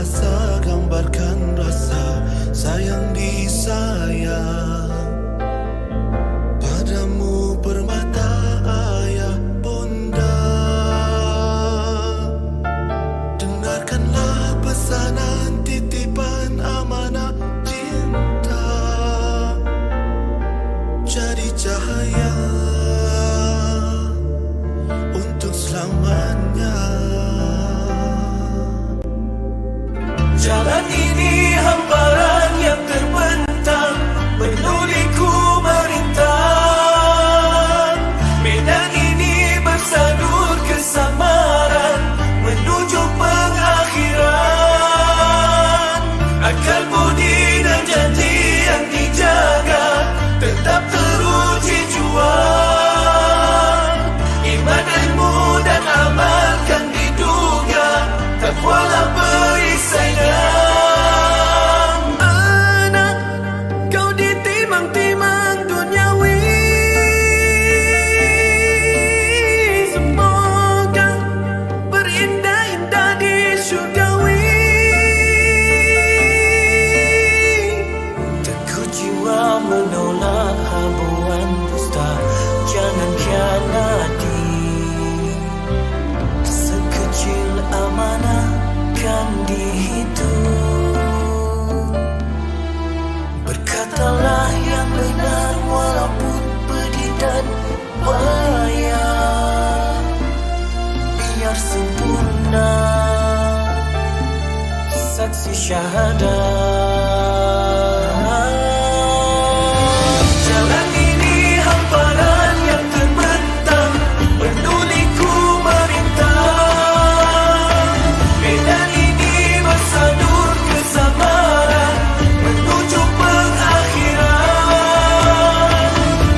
bahasa gambarkan rasa sayang disayang. Padamu permata ayah bunda, dengarkanlah pesanan titipan amanah cinta. Jadi cahaya untuk selamanya. Jalan ini hamparan yang terbentang, penuh liku merintang. Medan ini bersadur kesamaran menuju pengakhiran. Akal budi dan janji yang dijaga tetap teruji juang. Iman, ilmu dan amal kan diduga, takwalah perisainya. Anak, kau ditimang-timang duniawi, semoga berindah-indah di syurgawi. Teguh jiwa menolak habuan dusta, jangan khianati. Sekecil amanah kan dihitung. Berkatalah yang benar walaupun pedih dan payah, biar sempurna saksi syahadat. Jalan ini hamparan yang terbentang, penuh liku merintang. Medan ini bersadur kesamaran menuju pengakhiran.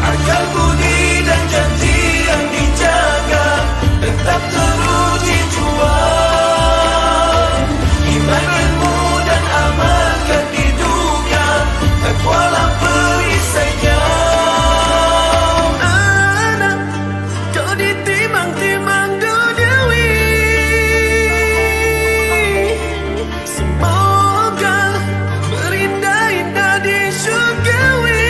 Akal budi dan janji yang dijaga tetap teruji juang. Iman, ilmu dan amal kan diduga, takwalah perisainya. Anak, kau ditimang-timang duniawi, semoga berindah-indah di syurgawi.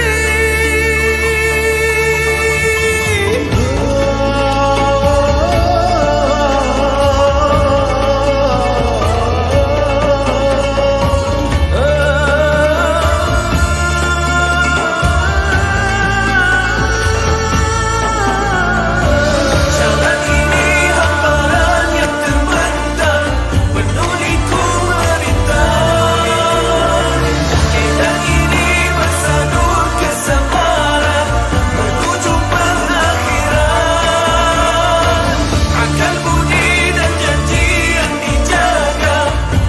Jalan ini hamparan yang terbentang, penuh liku merintang. Medan ini bersadur kesamaran menuju pengakhiran. Akal budi dan janji yang dijaga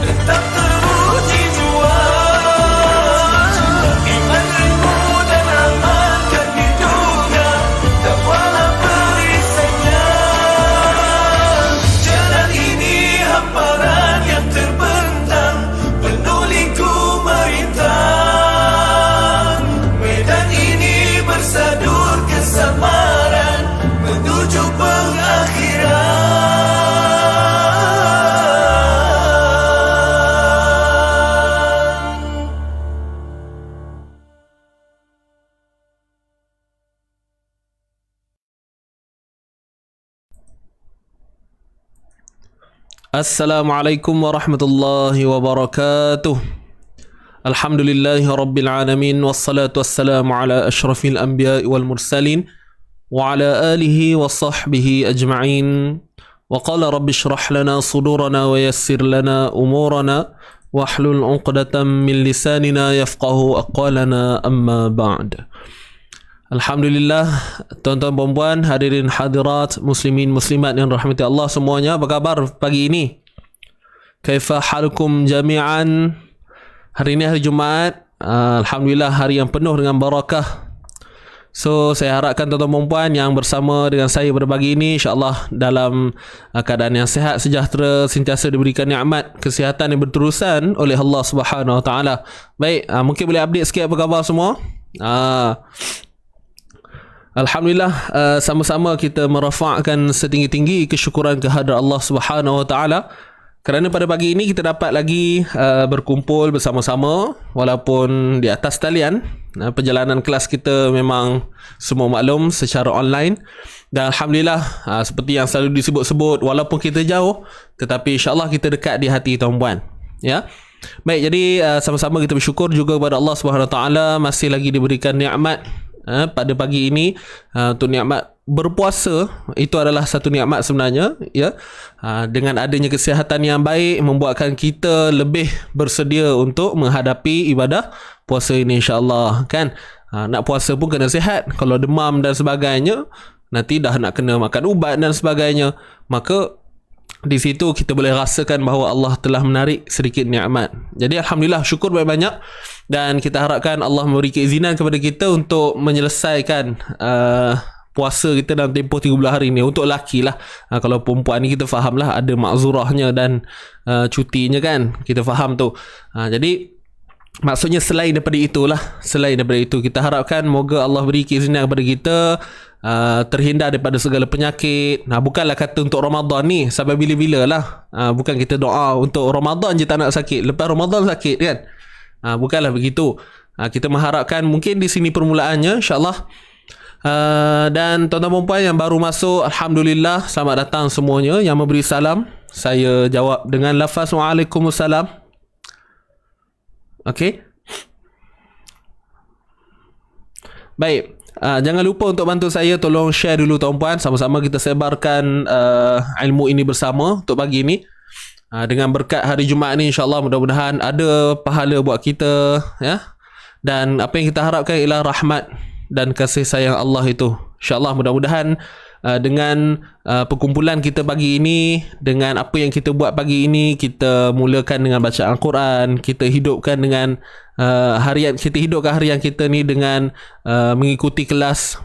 tetap teruji juang. Iman, ilmu dan amal kan diduga, takwalah perisainya. Jalan ini hamparan yang terbentang, penuh liku merintang. Medan ini bersadur kesamaran menuju pengakhiran. Assalamualaikum warahmatullahi wabarakatuh. Alhamdulillahi rabbil alamin, wassalatu wassalamu ala ashrafil anbiya'i wal mursalin wa ala alihi wa sahbihi ajma'in. Wa qala rabbi shrah lana sudurana wa yassir lana umurana wahlul 'uqdatam min lisanina yafqahu aqwalana, amma ba'd. Alhamdulillah, tuan-tuan dan puan, hadirin hadirat, muslimin muslimat yang rahmati Allah semuanya, apa khabar pagi ini? Kaifa halukum jami'an? Hari ini hari Jumaat, alhamdulillah hari yang penuh dengan barakah. So saya harapkan tuan-tuan dan puan yang bersama dengan saya berbagi ini insya-Allah dalam keadaan yang sihat, sejahtera, sentiasa diberikan nikmat kesihatan yang berterusan oleh Allah Subhanahu Wa Taala. Baik, mungkin boleh update sikit apa khabar semua? Alhamdulillah, sama-sama kita merafakkan setinggi-tinggi kesyukuran kehadrat Allah Subhanahu Wa Taala kerana pada pagi ini kita dapat lagi berkumpul bersama-sama walaupun di atas talian. Perjalanan kelas kita memang semua maklum secara online, dan Alhamdulillah seperti yang selalu disebut-sebut, walaupun kita jauh tetapi insyaAllah kita dekat di hati tuan-puan. Ya. Baik, jadi sama-sama kita bersyukur juga kepada Allah Subhanahu Wa Taala masih lagi diberikan nikmat pada pagi ini. Untuk nikmat berpuasa itu adalah satu nikmat sebenarnya, ya. Dengan adanya kesihatan yang baik membuatkan kita lebih bersedia untuk menghadapi ibadah puasa ini, insya-Allah, kan. Nak puasa pun kena sihat. Kalau demam dan sebagainya, nanti dah nak kena makan ubat dan sebagainya, maka di situ kita boleh rasakan bahawa Allah telah menarik sedikit nikmat. Jadi alhamdulillah, syukur banyak-banyak, dan kita harapkan Allah memberi keizinan kepada kita untuk menyelesaikan puasa kita dalam tempoh 30 hari ni. Untuk lelaki lah, kalau perempuan ni kita faham lah, ada makzurahnya dan cutinya, kan, kita faham tu. Jadi maksudnya selain daripada itu, kita harapkan moga Allah beri keizinan kepada kita terhindar daripada segala penyakit. Bukanlah kata untuk Ramadan ni sampai bila-bila lah. Bukan kita doa untuk Ramadan je tak nak sakit, lepas Ramadan sakit, kan. Bukanlah begitu. Kita mengharapkan mungkin di sini permulaannya, insyaAllah. Dan tuan-tuan perempuan yang baru masuk, alhamdulillah, selamat datang semuanya. Yang memberi salam, saya jawab dengan lafaz Waalaikumsalam. Okey. Baik, jangan lupa untuk bantu saya, tolong share dulu tuan-puan, sama-sama kita sebarkan ilmu ini bersama untuk pagi ini. Dengan berkat hari Jumaat ni, insyaAllah mudah-mudahan ada pahala buat kita, ya. Dan apa yang kita harapkan ialah rahmat dan kasih sayang Allah itu. InsyaAllah mudah-mudahan dengan perkumpulan kita pagi ini, dengan apa yang kita buat pagi ini, kita mulakan dengan baca Al-Quran, kita hidupkan dengan harian kita ni dengan mengikuti kelas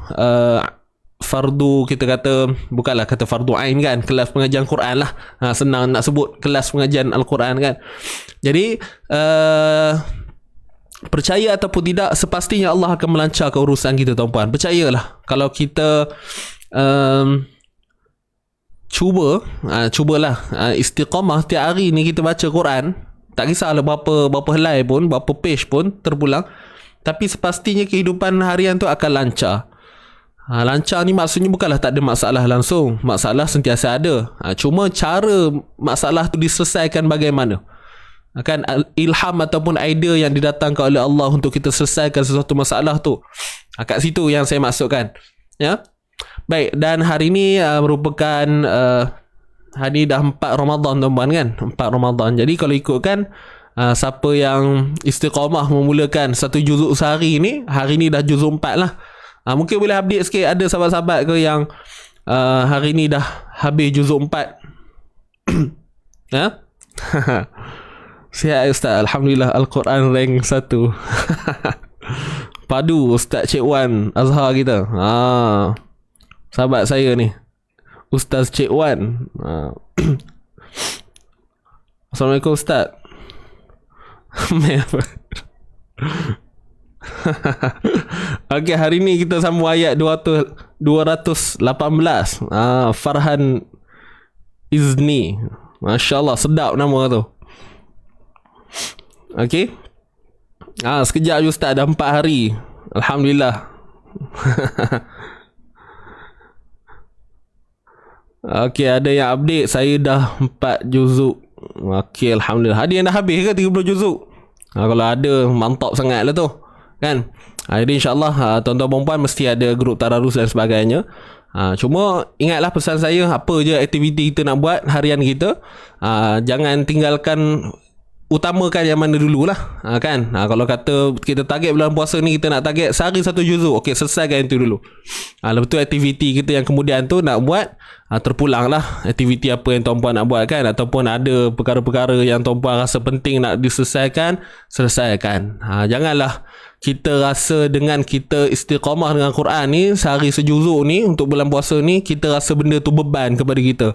fardu, kita kata, bukanlah kata fardu ain, kan, kelas pengajian Quran lah. Senang nak sebut kelas pengajian Al-Quran, kan. Jadi percaya ataupun tidak, sepastinya Allah akan melancarkan urusan kita, tuan-puan. Percayalah. Kalau kita cubalah istiqamah tiap hari ni kita baca Quran, tak kisahlah berapa helai pun, berapa page pun terpulang, tapi sepastinya kehidupan harian tu akan lancar. Lancar ni maksudnya bukanlah tak ada masalah langsung. Masalah sentiasa ada. Cuma cara masalah tu diselesaikan bagaimana. Kan ilham ataupun idea yang didatangkan oleh Allah untuk kita selesaikan sesuatu masalah tu. Kat situ yang saya maksudkan. Ya. Baik, dan hari ini merupakan hari dah 4 Ramadan, tuan-tuan, kan. 4 Ramadan. Jadi kalau ikutkan siapa yang istiqamah memulakan 1 juzuk sehari ni, hari ni dah juzuk 4 lah. Mungkin boleh update sikit, ada sahabat-sahabat ke yang hari ni dah habis juzuk 4? Ya? Sihat Ustaz, alhamdulillah, Al-Quran rank 1. Padu Ustaz Cik Wan Azhar kita. Sahabat saya ni, Ustaz Cik Wan. Assalamualaikum Ustaz. Okey, hari ni kita sambung ayat 218. Farhan Izni. Masya-Allah, sedap nama tu. Okey. Sekejap je Ustaz, dah 4 hari. Alhamdulillah. Okey, ada yang update, saya dah 4 juzuk. Okey, alhamdulillah. Ada yang dah habis ke 30 juzuk? Kalau ada, mantap sangat lah tu, kan. Jadi insyaAllah tuan-tuan perempuan mesti ada grup tadarus dan sebagainya. Cuma ingatlah pesan saya, apa je aktiviti kita nak buat harian kita, jangan tinggalkan, utamakan yang mana dululah, kan. Kalau kata kita target bulan puasa ni, kita nak target sehari 1 juzuk, okey, selesaikan itu dulu. Lepas tu aktiviti kita yang kemudian tu nak buat, terpulang lah aktiviti apa yang tuan-puan nak buat, kan. Ataupun ada perkara-perkara yang tuan-puan rasa penting nak diselesaikan, selesaikan. Janganlah kita rasa dengan kita istiqamah dengan Quran ni, sehari sejuzuk ni untuk bulan puasa ni, kita rasa benda tu beban kepada kita.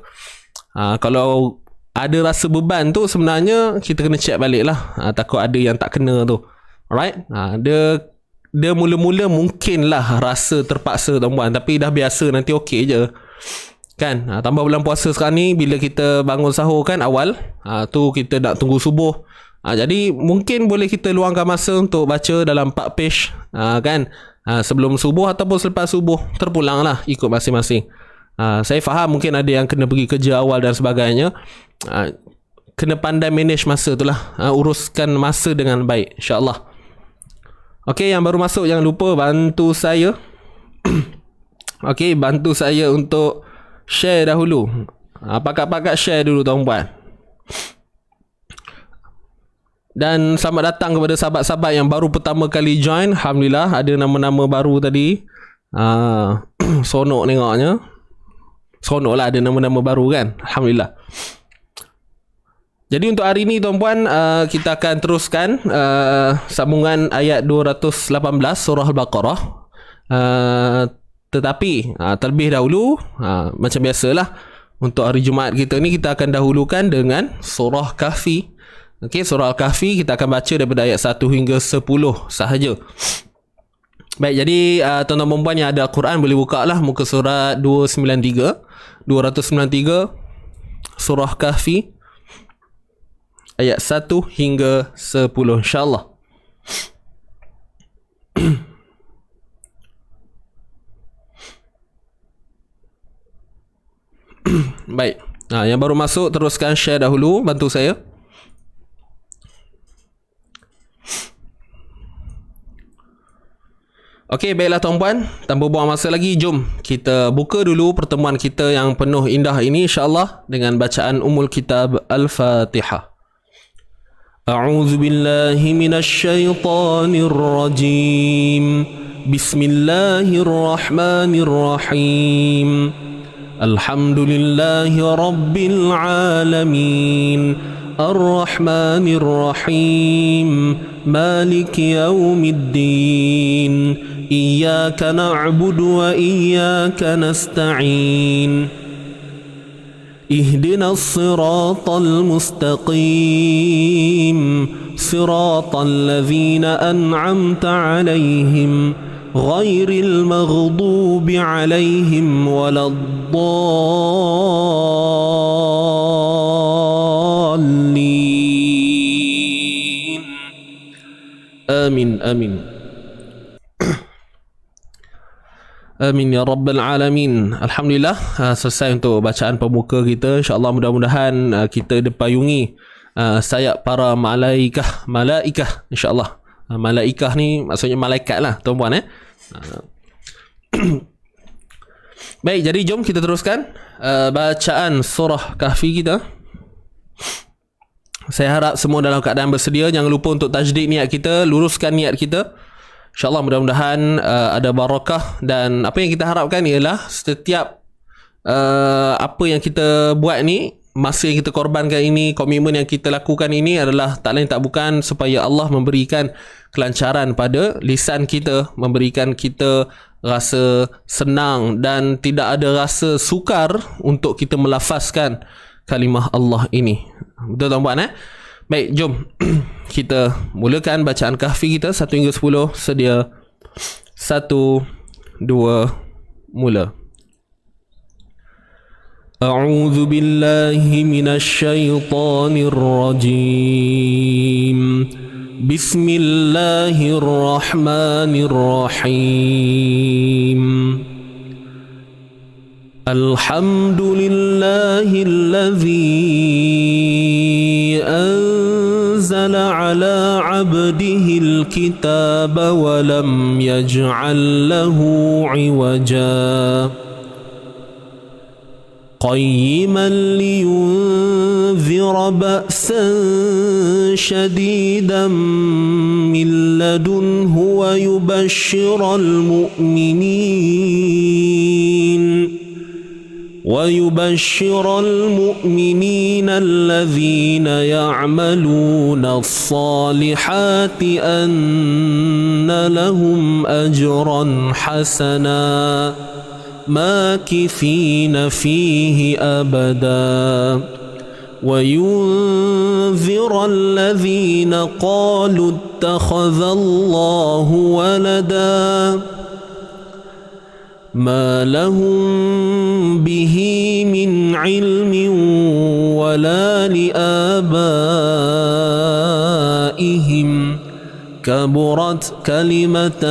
Kalau ada rasa beban tu, sebenarnya kita kena check balik lah. Takut ada yang tak kena tu. Alright. Dia mula-mula mungkinlah rasa terpaksa, tuan-puan, tapi dah biasa nanti okey je. kan. Tambah bulan puasa sekarang ni, bila kita bangun sahur kan awal, tu kita nak tunggu subuh. Jadi mungkin boleh kita luangkan masa untuk baca dalam 4 page kan, sebelum subuh ataupun selepas subuh, terpulang lah ikut masing-masing. Saya faham mungkin ada yang kena pergi kerja awal dan sebagainya. Kena pandai manage masa tu lah. Uruskan masa dengan baik, insyaAllah. Okey, yang baru masuk jangan lupa bantu saya. Okey, bantu saya untuk share dahulu. Pakat-pakat share dulu tuan-puan. Dan selamat datang kepada sahabat-sahabat yang baru pertama kali join. Alhamdulillah ada nama-nama baru tadi. Sonok tengoknya. Sonok lah ada nama-nama baru kan. Alhamdulillah. Jadi untuk hari ni tuan-puan, kita akan teruskan sambungan ayat 218 surah Al-Baqarah. Tetapi terlebih dahulu, macam biasalah, untuk hari Jumaat kita ni kita akan dahulukan dengan surah Kahfi. Okey, surah Al-Kahfi kita akan baca daripada ayat 1 hingga 10 sahaja. Baik, jadi tuan-tuan dan puan yang ada Al-Quran boleh buka lah muka surat 293 surah Kahfi ayat 1 hingga 10 insyaAllah. Baik, yang baru masuk teruskan share dahulu, bantu saya. Okey, baiklah tuan-puan, tanpa buang masa lagi, jom kita buka dulu pertemuan kita yang penuh indah ini insyaAllah dengan bacaan Ummul Kitab Al-Fatihah. A'udzu billahi minasy syaithanir rajim. Bismillahirrahmanirrahim. Alhamdulillahi rabbil alamin. Ar-Rahmanir Rahim. Maliki yaumiddin. Iyyaka na'budu wa iyyaka nasta'in. اهدنا الصراط المستقيم صراط الذين أنعمت عليهم غير المغضوب عليهم ولا الضالين آمين آمين Amin ya Rabbal Alamin. Alhamdulillah, selesai untuk bacaan pembuka kita. InsyaAllah mudah-mudahan kita dipayungi sayap para malaikah insyaAllah. Malaikah ni maksudnya malaikat lah tuan-puan Baik, jadi jom kita teruskan bacaan surah Kahfi kita. Saya harap semua dalam keadaan bersedia. Jangan lupa untuk tajdid niat kita, luruskan niat kita. InsyaAllah mudah-mudahan ada barakah, dan apa yang kita harapkan ialah setiap apa yang kita buat ni, masa yang kita korbankan ini, komitmen yang kita lakukan ini adalah tak lain tak bukan supaya Allah memberikan kelancaran pada lisan kita, memberikan kita rasa senang dan tidak ada rasa sukar untuk kita melafazkan kalimah Allah ini. Betul tuan-puan Baik, jom kita mulakan bacaan Kahfi kita 1 hingga 10. Sedia 1, 2, mula. A'udzu billahi minasy syaithanir rajim. Bismillahirrahmanirrahim. Alhamdulillahilladzi أنزل على عبده الكتاب ولم يجعل له عوجا قيما لينذر بأسا شديدا من لدنه ويبشر المؤمنين الذين يعملون الصالحات أن لهم أجرا حسنا ماكثين فيه أبدا وينذر الذين قالوا اتخذ الله ولدا ما لهم به من علم ولا لآبائهم كبرت كلمة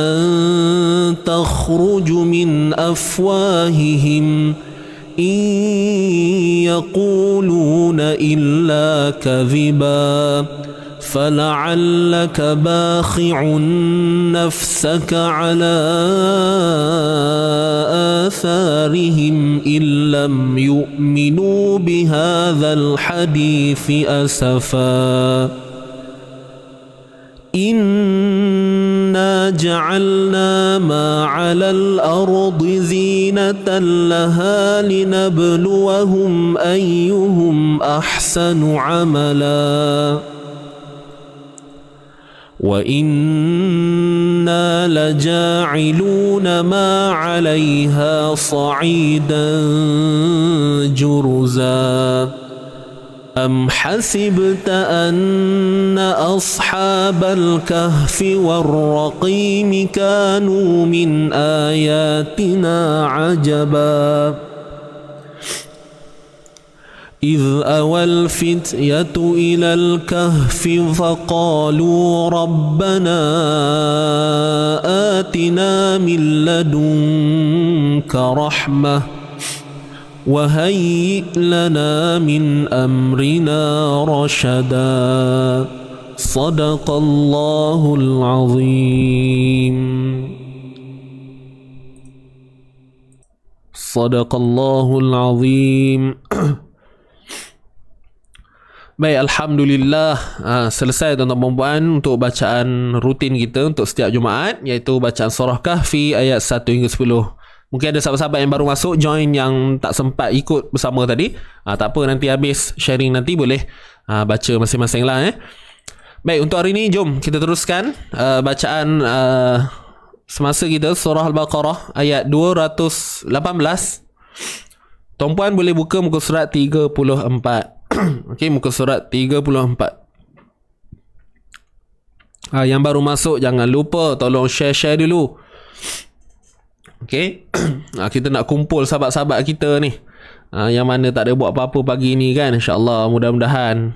تخرج من أفواههم إن يقولون إلا كذبا فلعلك باخع نفسك على آثارهم إن لم يؤمنوا بهذا الحديث أسفا إنا جعلنا ما على الأرض زينة لها لنبلوهم أيهم أحسن عملا وإنا لجاعلون ما عليها صعيدا جرزا أم حسبت أن أصحاب الكهف والرقيم كانوا من آياتنا عجبا إذ أوى الفتية إلى الكهف فقالوا ربنا آتنا من لدنك رحمة وهيئ لنا من أمرنا رشدا صدق الله العظيم صدق الله العظيم. Baik, Alhamdulillah, selesai tuan-tuan dan puan untuk bacaan rutin kita untuk setiap Jumaat, iaitu bacaan surah Kahfi ayat 1 hingga 10. Mungkin ada sahabat-sahabat yang baru masuk join yang tak sempat ikut bersama tadi. Tak apa, nanti habis sharing nanti boleh baca masing-masing lah. Baik, untuk hari ini jom kita teruskan bacaan semasa kita surah Al-Baqarah ayat 218. Tuan-puan boleh buka muka surat 34. Okey, muka surat 34. Yang baru masuk jangan lupa tolong share dulu. Okey. Kita nak kumpul sahabat-sahabat kita ni, yang mana tak ada buat apa-apa pagi ni kan. InsyaAllah mudah-mudahan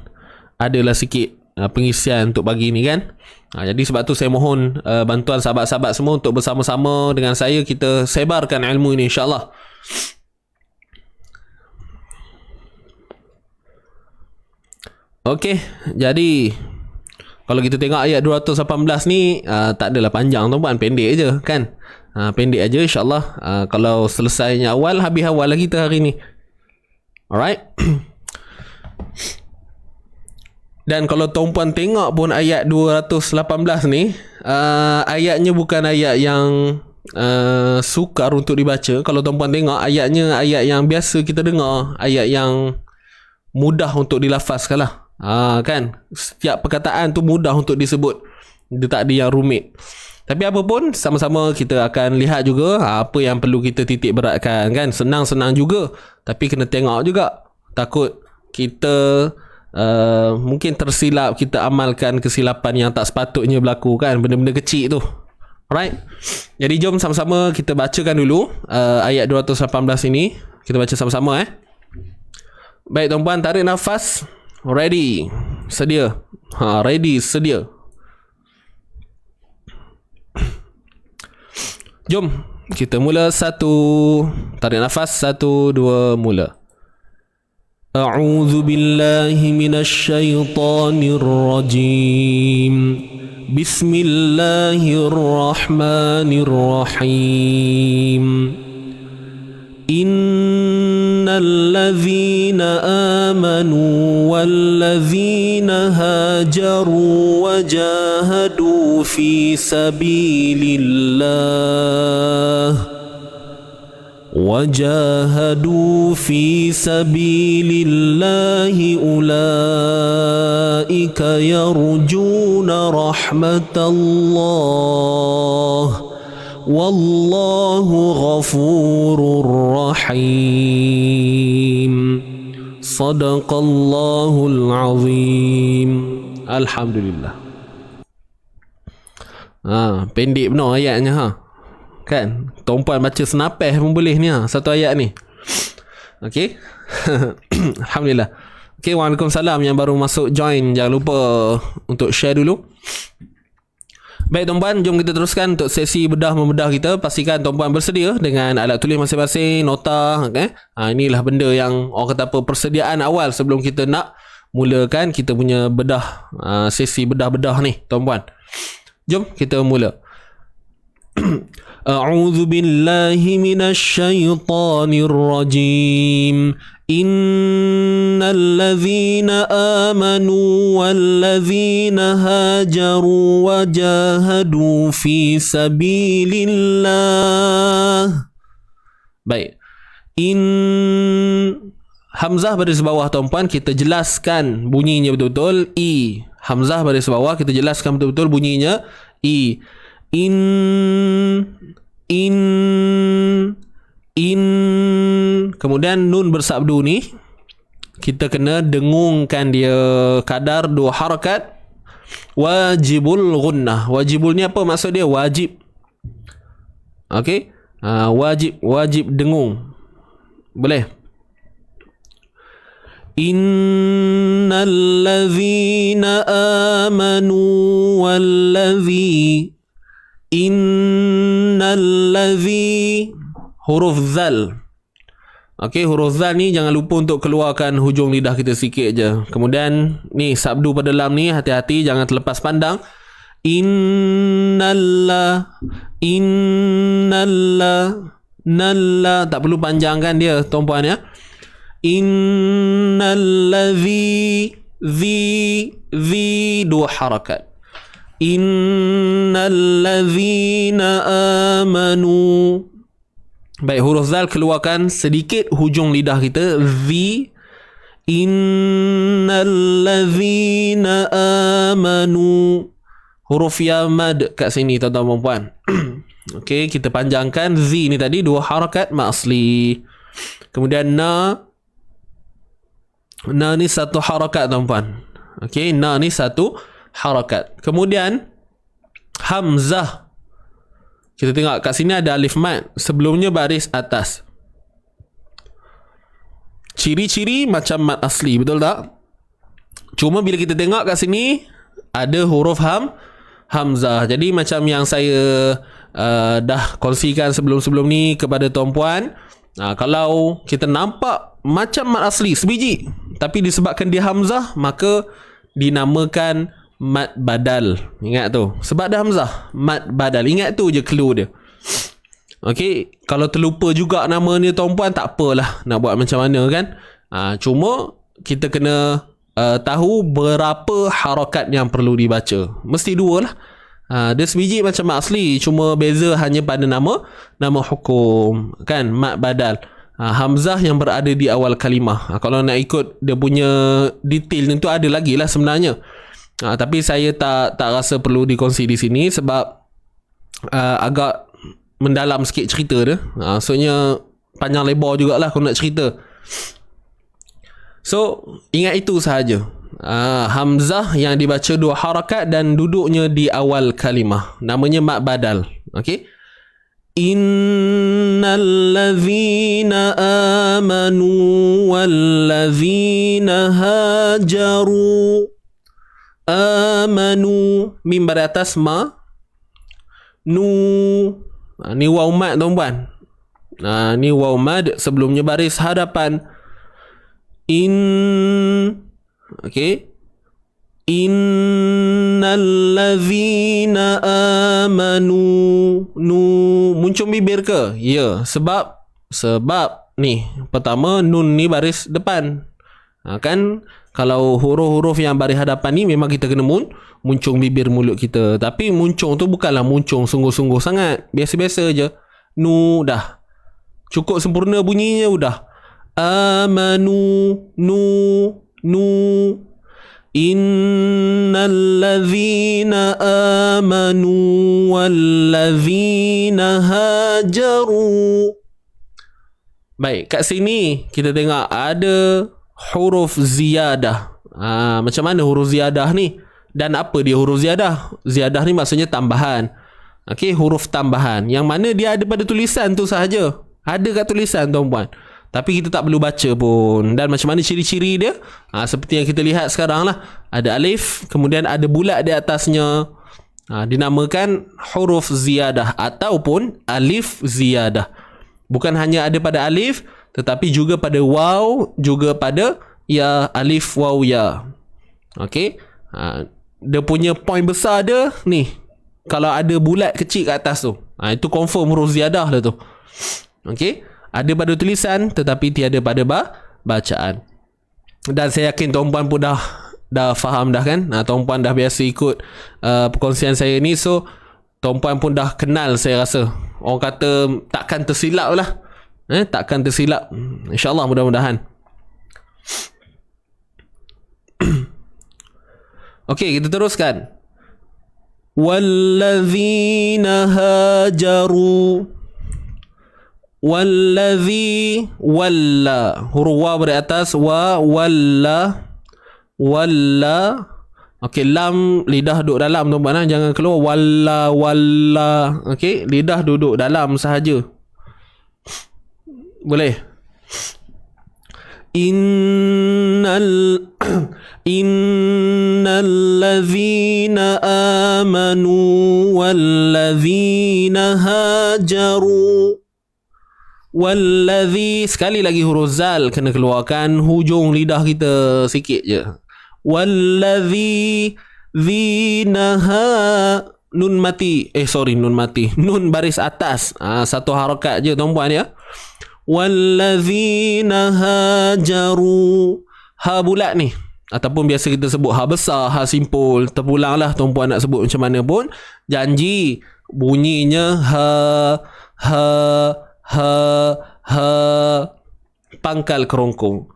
adalah sikit pengisian untuk pagi ni kan. Jadi sebab tu saya mohon bantuan sahabat-sahabat semua untuk bersama-sama dengan saya kita sebarkan ilmu ini insyaAllah. Okey, jadi kalau kita tengok ayat 218 ni tak adalah panjang tuan-puan, pendek je kan. Pendek aja insyaAllah. Kalau selesainya awal, habis awal lah kita hari ni. Alright. Dan kalau tuan-puan tengok pun ayat 218 ni, ayatnya bukan ayat yang sukar untuk dibaca. Kalau tuan-puan tengok ayatnya ayat yang biasa kita dengar, ayat yang mudah untuk dilafazkan lah. Kan, setiap perkataan tu mudah untuk disebut, dia tak ada yang rumit. Tapi apa pun, sama-sama kita akan lihat juga apa yang perlu kita titik beratkan kan. Senang-senang juga, tapi kena tengok juga. Takut kita mungkin tersilap, kita amalkan kesilapan yang tak sepatutnya berlaku kan, benda-benda kecil tu. Alright. Jadi jom sama-sama kita bacakan dulu ayat 218 ini. Kita baca sama-sama Baik tuan-puan, tarik nafas. Ready, sedia. Ready, sedia. Jom kita mula. Satu, tarik nafas. 1, 2, mula. A'udzu billahi minasy syaithanir rajim. Bismillahirrahmanirrahim. Innal ladzina amanu wal ladzina hajaru wajahadu fi sabilillah ulaika yarjuna rahmatallah wallahu ghafurur rahim. Sadaqallahul azim. Alhamdulillah. Pendek benar ayatnya Kan? Tuan-puan baca senapeh pun boleh ni satu ayat ni. Okey. Alhamdulillah. Okey, waalaikumsalam yang baru masuk join. Jangan lupa untuk share dulu. Baik tuan-puan, jom kita teruskan untuk sesi bedah membedah kita. Pastikan tuan-puan bersedia dengan alat tulis masing-masing, nota, okay? Inilah benda yang orang kata apa, persediaan awal sebelum kita nak mulakan kita punya bedah, sesi bedah-bedah ni tuan-puan. Jom kita mula. A'udzu billahi minasyaitonir rajim. Innal ladzina amanu wal ladzina hajaru wa jahadu fi sabilillah. Baik. Hamzah baris bawah tuan-puan, kita jelaskan bunyinya betul-betul. Hamzah baris bawah, kita jelaskan betul-betul bunyinya. Kemudian nun bersabdu ni kita kena dengungkan dia kadar 2 harakat. Wajibul gunnah. Wajibul ni apa maksud dia? Wajib. Okey. Wajib dengung. Boleh. Innal ladzina amanu walladzi huruf zal. Okey, huruf zal ni jangan lupa untuk keluarkan hujung lidah kita sikit je. Kemudian ni sabdu pada lam ni hati-hati jangan terlepas pandang. Innalla nalla tak perlu panjangkan dia tuan-puan ya. Innalladzi zi 2 harakat. Innalladzina amanu. Baik, huruf zal keluarkan sedikit hujung lidah kita. Zi. Innalladzina amanu. Huruf ya mad kat sini tuan-tuan puan. Okey, kita panjangkan zi ni tadi 2 harakat mat asli. Kemudian na ni 1 harakat tuan-puan. Okey, na ni 1 harakat. Kemudian hamzah. Kita tengok kat sini ada alif mat. Sebelumnya baris atas. Ciri-ciri macam mat asli, betul tak? Cuma bila kita tengok kat sini ada huruf hamzah. Jadi macam yang saya dah kongsikan sebelum-sebelum ni kepada tuan-puan, kalau kita nampak macam mat asli sebiji tapi disebabkan dia hamzah, maka dinamakan mat badal. Ingat tu, sebab dah hamzah, mat badal. Ingat tu je clue dia. Okey, kalau terlupa juga nama ni tuan-puan, tak apalah, nak buat macam mana kan. Cuma kita kena tahu berapa harakat yang perlu dibaca. Mesti 2 lah. Dia sebiji macam mat asli, cuma beza hanya pada nama hukum kan, mat badal. Hamzah yang berada di awal kalimah. Kalau nak ikut dia punya detail ni tu ada lagi lah sebenarnya. Tapi saya tak rasa perlu dikongsi di sini sebab agak mendalam sikit cerita dia. Maksudnya panjang lebar jugalah kalau nak cerita. So ingat itu sahaja. Hamzah yang dibaca 2 harakat dan duduknya di awal kalimah, namanya mat badal. Okey. Innalladzina amanu walladzina hajaru. Amanu, mim pada atas ma. Nu. Ni waw mad tuan-puan. Ni waw mad sebelumnya baris hadapan. Okey. Innalladzina amanu. Nu muncul bibir ke? Ya, sebab ni pertama nun ni baris depan. Kan kalau huruf-huruf yang baris hadapan ni memang kita kena muncung bibir mulut kita. Tapi muncung tu bukanlah muncung sungguh-sungguh sangat. Biasa-biasa je. Nu dah. Cukup sempurna bunyinya udah. Amanu nu. Innalladzina amanu walladzina hajaru. Baik, kat sini kita tengok ada huruf ziyadah. Macam mana huruf ziyadah ni? Dan apa dia huruf ziyadah? Ziyadah ni maksudnya tambahan. Okey, huruf tambahan yang mana dia ada pada tulisan tu sahaja. Ada kat tulisan tuan-puan. Tapi kita tak perlu baca pun. Dan macam mana ciri-ciri dia? Seperti yang kita lihat sekarang lah. Ada alif, kemudian ada bulat di atasnya. Dinamakan huruf ziyadah ataupun alif ziyadah. Bukan hanya ada pada alif, tetapi juga pada waw, juga pada ya, alif, waw, ya. Okey. Dia punya point besar dia ni. Kalau ada bulat kecil kat atas tu. Itu confirm huruf ziyadah lah tu. Okey. Ada pada tulisan tetapi tiada pada bacaan. Dan saya yakin tuan-puan pun dah faham dah kan. Tuan-puan dah biasa ikut perkongsian saya ni. So tuan-puan pun dah kenal, saya rasa. Orang kata takkan tersilap lah. Takkan tersilap. InsyaAllah, mudah-mudahan. Okey, kita teruskan. Wallazina hajaru. Wallazi, walla, huruf wa pada atas, wa, walla, walla. Okey, lam lidah duduk dalam tuan-tuan, jangan keluar. Walla, walla. Okey, lidah duduk dalam sahaja. Boleh. Innal ladzina amanu walladzina hajaru. Wallazi, sekali lagi huruf zal kena keluarkan hujung lidah kita sikit je. Wallazi zinaha, nun mati. Nun mati. Nun baris atas. Satu harakat je tuan-puan ya. Wallazina hajaru. Ha bulat ni. Ataupun biasa kita sebut ha besar, ha simpul. Terpulang lah tuan-puan nak sebut macam mana pun. Janji bunyinya ha pangkal kerongkong.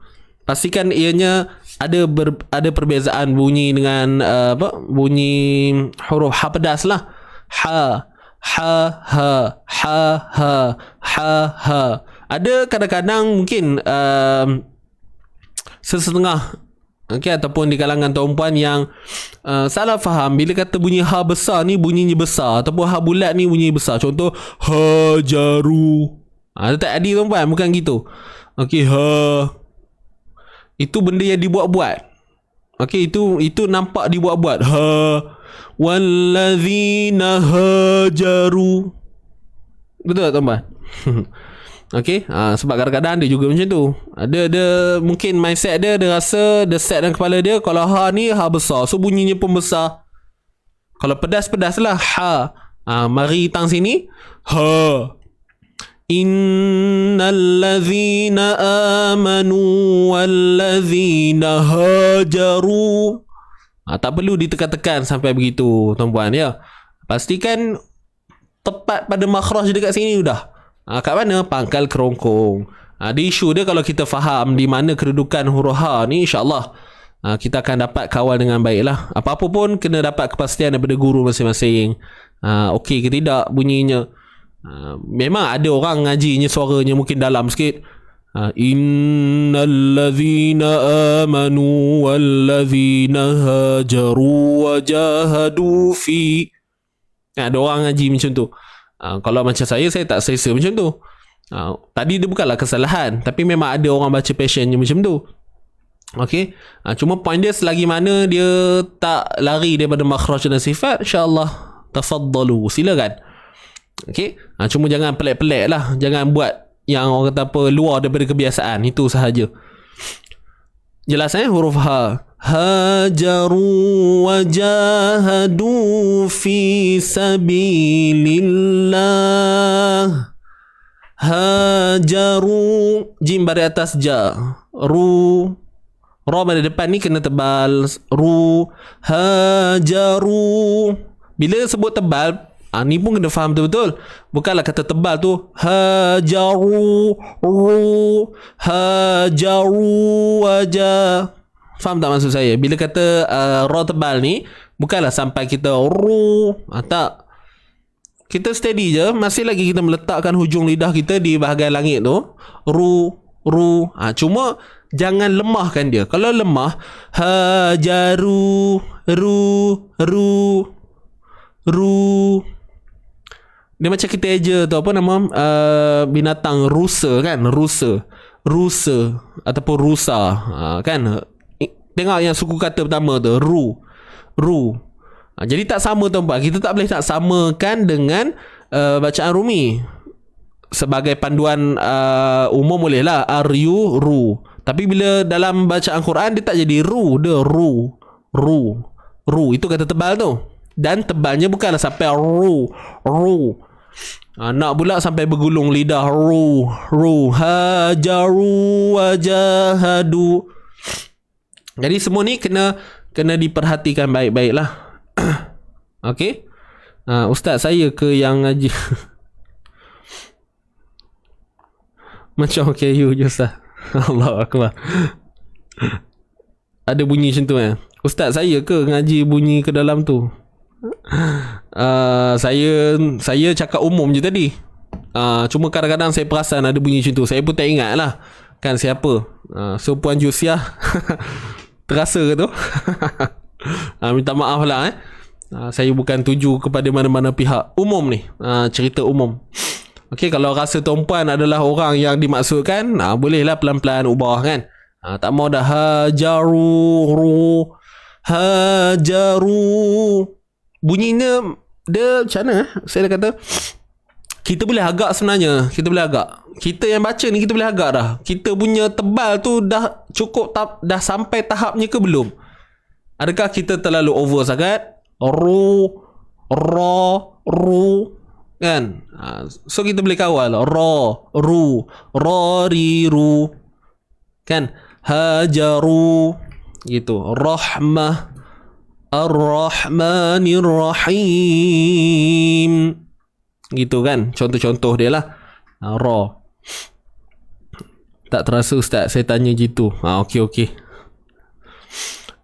Pastikan ianya ada perbezaan bunyi dengan bunyi huruf ha pedas lah. Ha ada kadang-kadang mungkin sesetengah ataupun di kalangan tuan-puan yang salah faham bila kata bunyi ha besar ni bunyinya besar, ataupun ha bulat ni bunyinya besar. Contoh hajaru. Tak adil tuan-puan, bukan gitu. Okey, ha itu benda yang dibuat-buat. Okey, itu nampak dibuat-buat. Ha wallazina hajaru. Betul tak tuan-puan? Okey, sebab kadang-kadang dia juga macam tu. Ada mungkin mindset dia rasa dia set dalam kepala dia kalau ha ni ha besar, so bunyinya pun besar. Kalau pedas-pedas lah ha. Mari tang sini. Ha. Innal ladzina amanu walladzina hajaru. Tak perlu ditekan-tekan sampai begitu tuan-puan ya. Pastikan tepat pada makhraj dekat sini sudah. Kat mana? Pangkal kerongkong. Di isu dia kalau kita faham di mana kedudukan huruf ha ni, insya-Allah kita akan dapat kawal dengan baik lah. Apa-apa pun kena dapat kepastian daripada guru masing-masing. Okey ke tidak bunyinya. Memang ada orang ngajinya suaranya mungkin dalam sikit. Innal ladzina amanu walladzina hajaru wajahadu fi. Ada orang ngaji macam tu. Kalau macam saya tak selesa macam tu. Tadi dia bukanlah kesalahan, tapi memang ada orang baca passionnya macam tu. Okey. Cuma point dia selagi mana dia tak lari daripada makhraj dan sifat, insya-Allah tafaddalu, silakan. Okey. Cuma jangan pelik-pelik lah. Jangan buat yang orang kata apa luar daripada kebiasaan. Itu sahaja. Jelas huruf ha. Hajaru wajahadu fi sabilillah. Hajaru, jim baris atas ja. Ru, ra pada depan ni kena tebal. Ru. Hajaru. Bila sebut tebal, ni pun kena faham betul-betul. Bukanlah kata tebal tu hajaru, ru, hajaru wajah. Faham tak maksud saya? Bila kata ra tebal ni, bukanlah sampai kita ru. Tak. Kita steady je. Masih lagi kita meletakkan hujung lidah kita di bahagian langit tu. Ru, ru. Cuma jangan lemahkan dia. Kalau lemah, hajaru, ru, ru, ru. Dia macam kita eja tu apa nama binatang rusa kan, rusa ataupun rusa, kan. Tengok yang suku kata pertama tu, ru. Jadi tak sama tuan-puan. Kita tak boleh nak samakan dengan bacaan Rumi. Sebagai panduan umum boleh lah ru. Tapi bila dalam bacaan Quran dia tak jadi ru, dia ru. Itu kata tebal tu. Dan tebalnya bukanlah sampai ru. Nak pula sampai bergulung lidah, ru hajaru wajahadu. Jadi semua ni kena diperhatikan baik-baik lah. Okay. Ustaz saya ke yang ngaji macam KU je Ustaz. Allah Akbar. Ada bunyi macam tu Ustaz saya ke ngaji bunyi ke dalam tu? Saya cakap umum je tadi. Cuma kadang-kadang saya perasan ada bunyi macam tu. Saya pun tak ingat lah kan siapa. So Puan Jusiah terasa ke tu? Minta maaf lah saya bukan tuju kepada mana-mana pihak. Umum ni, cerita umum. Okay, kalau rasa tuan-puan adalah orang yang dimaksudkan, bolehlah pelan-pelan ubah kan. Tak mau dah hajaru. Bunyinya dia macam mana? Saya dah kata kita boleh agak sebenarnya. Kita yang baca ni kita boleh agak dah. Kita punya tebal tu dah cukup dah sampai tahapnya ke belum? Adakah kita terlalu over sangat? Ru kan? So kita boleh kawal ru kan? Hajaru gitu. Rahmah Ar-Rahmanir Rahim gitu kan. Contoh-contoh dia lah. Ra. Tak terasa Ustaz saya tanya gitu. Okey.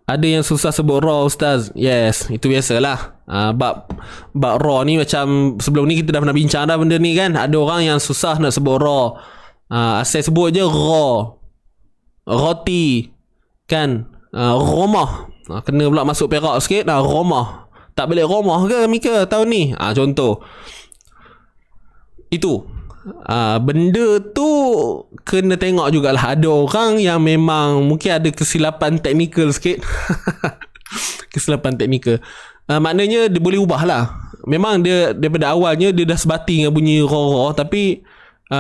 Ada yang susah sebut ra Ustaz. Yes, itu biasalah. Bab ra ni macam sebelum ni kita dah pernah bincang dah benda ni kan. Ada orang yang susah nak sebut ra. Asal sebut je ra. Roti kan. Romah. Kena pula masuk perak sikit. Romah. Tak boleh romah ke Mika tahun ni? Contoh. Itu. Benda tu kena tengok jugalah. Ada orang yang memang mungkin ada kesilapan teknikal sikit. Kesilapan teknikal. Maknanya dia boleh ubah lah. Memang dia daripada awalnya dia dah sebati dengan bunyi ra. Tapi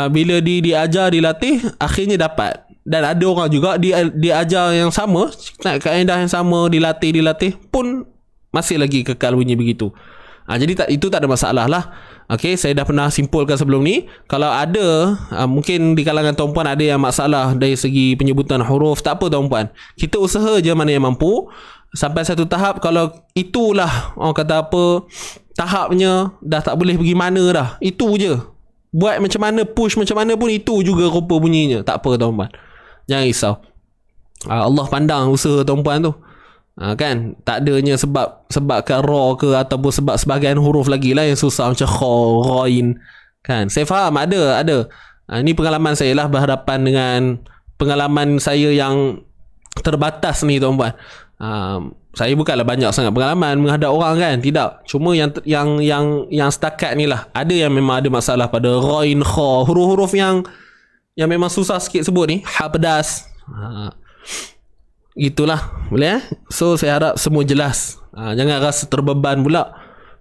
bila diajar, dilatih, akhirnya dapat. Dan ada orang juga dia ajar yang sama, kaedah yang sama, dilatih pun masih lagi kekal bunyi begitu. Jadi itu tak ada masalah lah. Okay, saya dah pernah simpulkan sebelum ni. Kalau ada mungkin di kalangan tuan-puan ada yang masalah dari segi penyebutan huruf, tak apa tuan-puan, kita usaha je mana yang mampu. Sampai satu tahap, kalau itulah orang kata apa, tahapnya dah tak boleh pergi mana dah, itu je. Buat macam mana, push macam mana pun itu juga rupa bunyinya. Tak apa tuan-puan, jangan risau. Allah pandang usaha tuan-puan tu. Kan, tak adanya sebabkan ra ke ataupun sebab sebahagian huruf lagi lah yang susah macam kha, ghain kan. Saya faham ada. Ini pengalaman saya lah berhadapan dengan pengalaman saya yang terbatas ni tuan-puan. Saya bukanlah banyak sangat pengalaman menghadap orang kan, tidak. Cuma yang setakat ni lah, ada yang memang ada masalah pada ghain, kha, huruf-huruf yang memang susah sikit sebut ni, ha pedas. Itulah, boleh So saya harap semua jelas. Jangan rasa terbeban pula.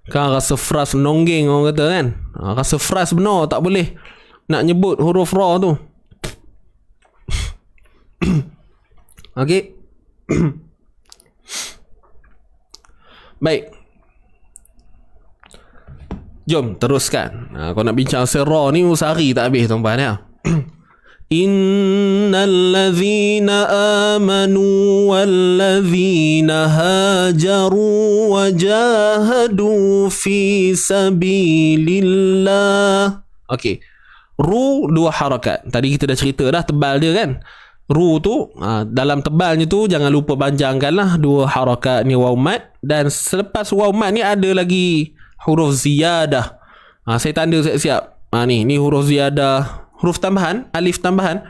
Kan rasa frust nonggeng orang kata kan. Rasa frust benar, tak boleh nak nyebut huruf ra tu. Okey. Baik. Jom teruskan. Kau nak bincang ra ni sehari tak habis tuan-tuan ya. Innal ladzina amanu wal ladzina hajaru wajahadu fi sabilillah. Okey. Ru dua harakat. Tadi kita dah cerita dah tebal dia kan. Ru tu dalam tebalnya tu jangan lupa panjangkanlah dua harakat ni waw mat, dan selepas waw mat ni ada lagi huruf ziyadah. Saya tanda siap-siap. Ni huruf ziyadah. Huruf tambahan, alif tambahan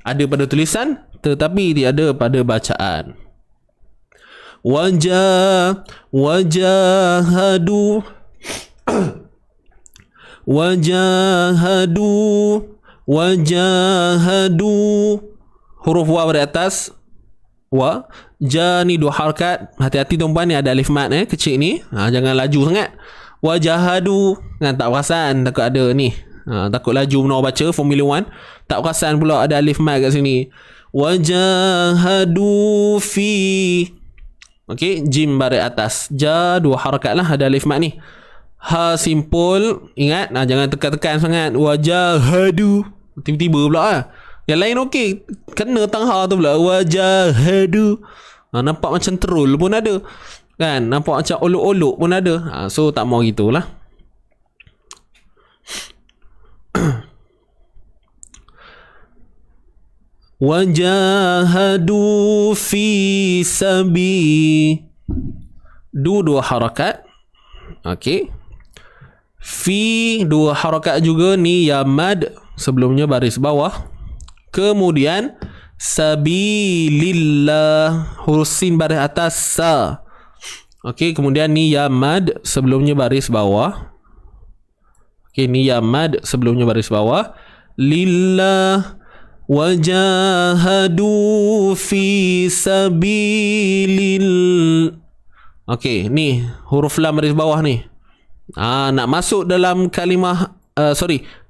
ada pada tulisan tetapi tiada pada bacaan. Wajahadu wajahadu, wajahadu. Huruf wa pada atas, wa. Ja ni 2 harakat. Hati-hati tuan-puan, ni ada alif mat kecil ni. Jangan laju sangat. Wajahadu kan, tak perasan, takut ada ni. Takut laju menawar baca Formula 1, tak perasan pula ada alif mat kat sini. Wajahadu fi. Okey, jim baris atas. Ja 2 harakat lah, ada alif mat ni. Ha simpul, ingat, jangan tekan-tekan sangat. Wajahadu tiba-tiba pula lah. Yang lain okey, kena tangha tu pula. Wajahadu. Nampak macam terul pun ada kan, nampak macam olok-olok pun ada. So tak mau gitulah. Wajahadu fi sabi. 2 harakat. Okey. Fi 2 harakat juga ni, ya mad sebelumnya baris bawah. Kemudian sabilillah, huruf sin baris atas sa. Okey, kemudian ni ya mad sebelumnya baris bawah. Okey, ni ya mad sebelumnya baris bawah. Lillah wajahadu fi sabilil. Okey, ni huruf lam baris bawah ni. Nak masuk dalam kalimah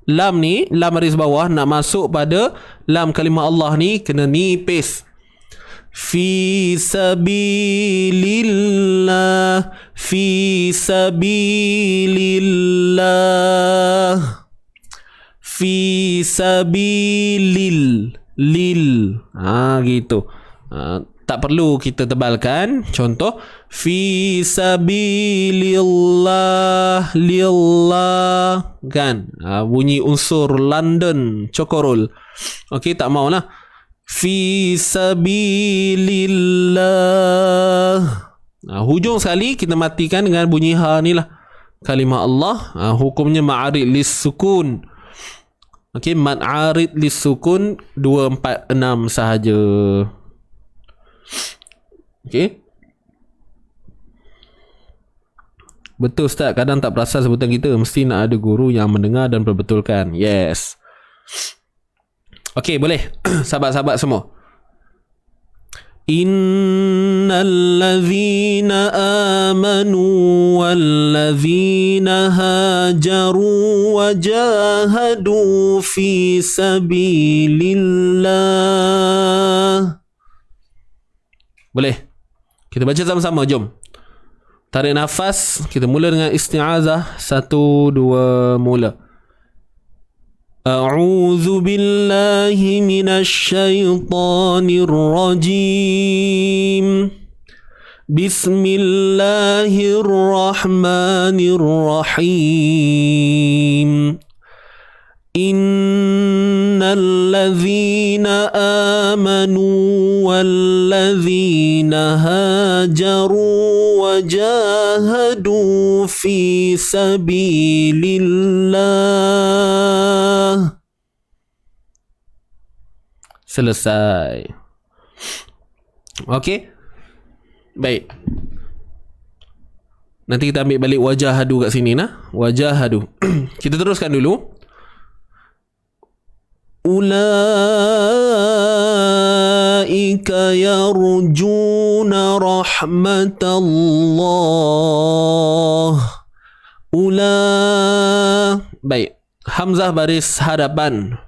lam ni, lam baris bawah, nak masuk pada lam kalimah Allah ni, kena nipis. Fi sabilillah, fi sabilillah, fi sabilil, lil. Gitu. Tak perlu kita tebalkan. Contoh, fi sabilillah, lillah kan, bunyi unsur London, Chokorul. Okey, tak maulah. Fi sabilillah. Hujung sekali kita matikan dengan bunyi ha ni lah. Kalimah Allah, hukumnya ma'arid lis sukun. Okey, ma'arid lis sukun 2, 4, 6 sahaja. Okey. Betul Ustaz, kadang tak perasan sebutan kita. Mesti nak ada guru yang mendengar dan perbetulkan. Yes. Okey, boleh. Sahabat-sahabat semua. Innal ladzina amanu wal ladzina hajaru wajahadu fi sabilillah. Boleh. Kita baca sama-sama, jom. Tarik nafas. Kita mula dengan isti'azah. 1, 2, mula. A'udzu billahi minasy syaithanir rajim. Bismillahirrahmanirrahim. Innal ladzina amanu wal ladzina hajaru wajahadu fi sabilillah. Selesai. Okey. Baik. Nanti kita ambil balik wajahadu kat sini nah. Wajahadu. Kita teruskan dulu. Ulaika yarjuna rahmatallah. Baik. Hamzah baris hadapan.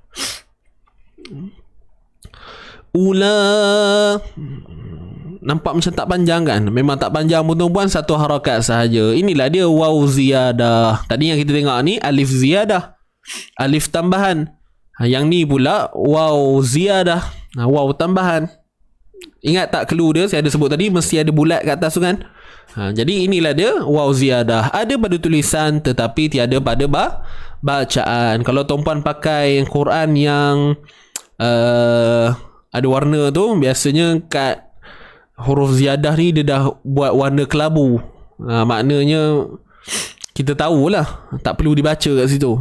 Nampak macam tak panjang kan? Memang tak panjang pun tuan-puan, 1 harakat sahaja. Inilah dia waw ziyadah. Tadi yang kita tengok ni alif ziyadah, alif tambahan. Yang ni pula waw ziyadah, waw tambahan. Ingat tak clue dia saya ada sebut tadi, mesti ada bulat kat atas tu kan. Jadi inilah dia waw ziyadah. Ada pada tulisan tetapi tiada pada bacaan. Kalau tuan-puan pakai Quran yang ada warna tu, biasanya kat huruf ziyadah ni dia dah buat warna kelabu. Maknanya kita tahulah, tak perlu dibaca kat situ.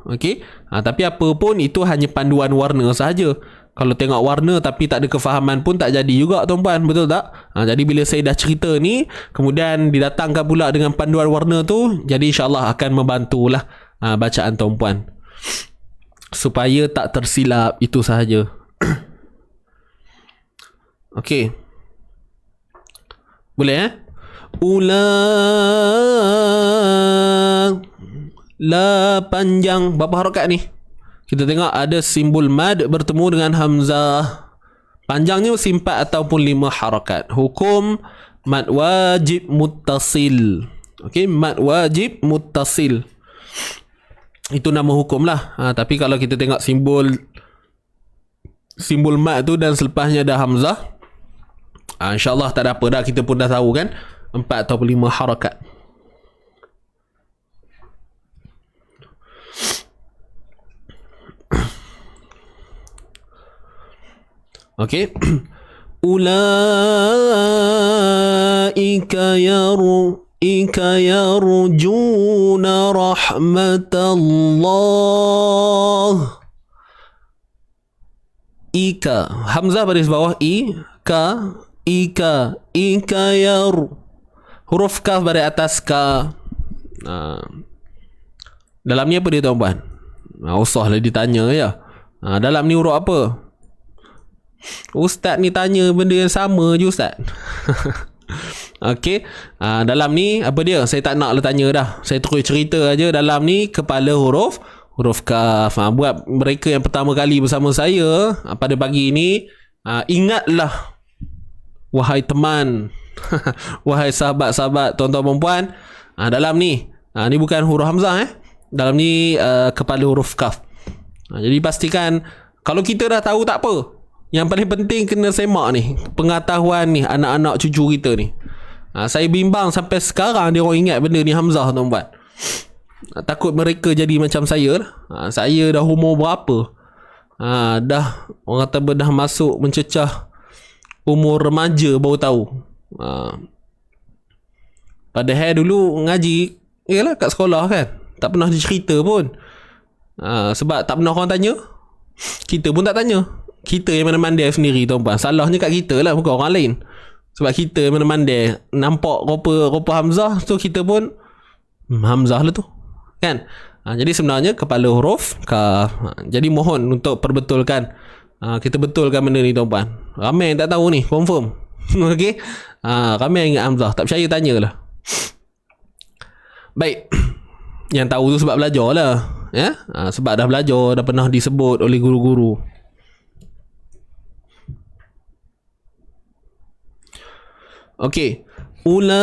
Okey. Tapi apa pun itu hanya panduan warna sahaja. Kalau tengok warna tapi tak ada kefahaman pun tak jadi juga tuan-puan, betul tak? Jadi bila saya dah cerita ni, kemudian didatangkan pula dengan panduan warna tu, jadi insyaAllah akan membantulah bacaan tuan-puan, supaya tak tersilap. Itu sahaja. Okey, boleh la panjang. Berapa harakat ni? Kita tengok ada simbol mad bertemu dengan hamzah. Panjangnya 4 ataupun 5 harakat. Hukum mad wajib muttasil. Okey, mad wajib muttasil. Itu nama hukum lah. Tapi kalau kita tengok simbol mad tu dan selepasnya ada hamzah, InsyaAllah tak ada apa dah. Kita pun dah tahu kan 4 atau 5 harakat. Okey. Ulaika yarjuna rahmatallah. Ika, hamzah baris bawah ika yar, huruf kaf baris atas ka. Dalam ni apa dia tuan-puan? Usahlah ditanya ya. Dalam ni huruf apa? Ustaz ni tanya benda yang sama je Ustaz. Okey, dalam ni apa dia? Saya tak nak lah tanya dah. Saya terus cerita aja. Dalam ni kepala huruf kaf. Buat mereka yang pertama kali bersama saya pada pagi ini, ingatlah wahai teman, wahai sahabat-sahabat, tuan-tuan perempuan, dalam ni ni bukan huruf hamzah dalam ni kepala huruf kaf. Jadi pastikan kalau kita dah tahu tak apa. Yang paling penting kena semak ni, pengetahuan ni anak-anak cucu kita ni. Saya bimbang sampai sekarang dia orang ingat benda ni hamzah tuan-tuan. Takut mereka jadi macam saya lah. Saya dah umur berapa? Dah orang kata dah masuk mencecah umur remaja baru tahu. Padahal dulu ngaji yalah kat sekolah kan, tak pernah dicerita pun. Sebab tak pernah orang tanya, kita pun tak tanya. Kita yang mana-mandai sendiri tuan-puan. Salahnya kat kita lah, bukan orang lain. Sebab kita yang mana-mandai nampak rupa hamzah, so kita pun hamzah lah tu kan. Jadi sebenarnya kepala huruf kaf. Jadi mohon untuk perbetulkan, kita betulkan benda ni tuan-puan. Ramai yang tak tahu ni, confirm. Okey, ramai yang ingat hamzah, tak percaya tanyalah. Baik, yang tahu tu sebab belajar lah ya. Sebab dah belajar, dah pernah disebut oleh guru-guru. Okey, ulaika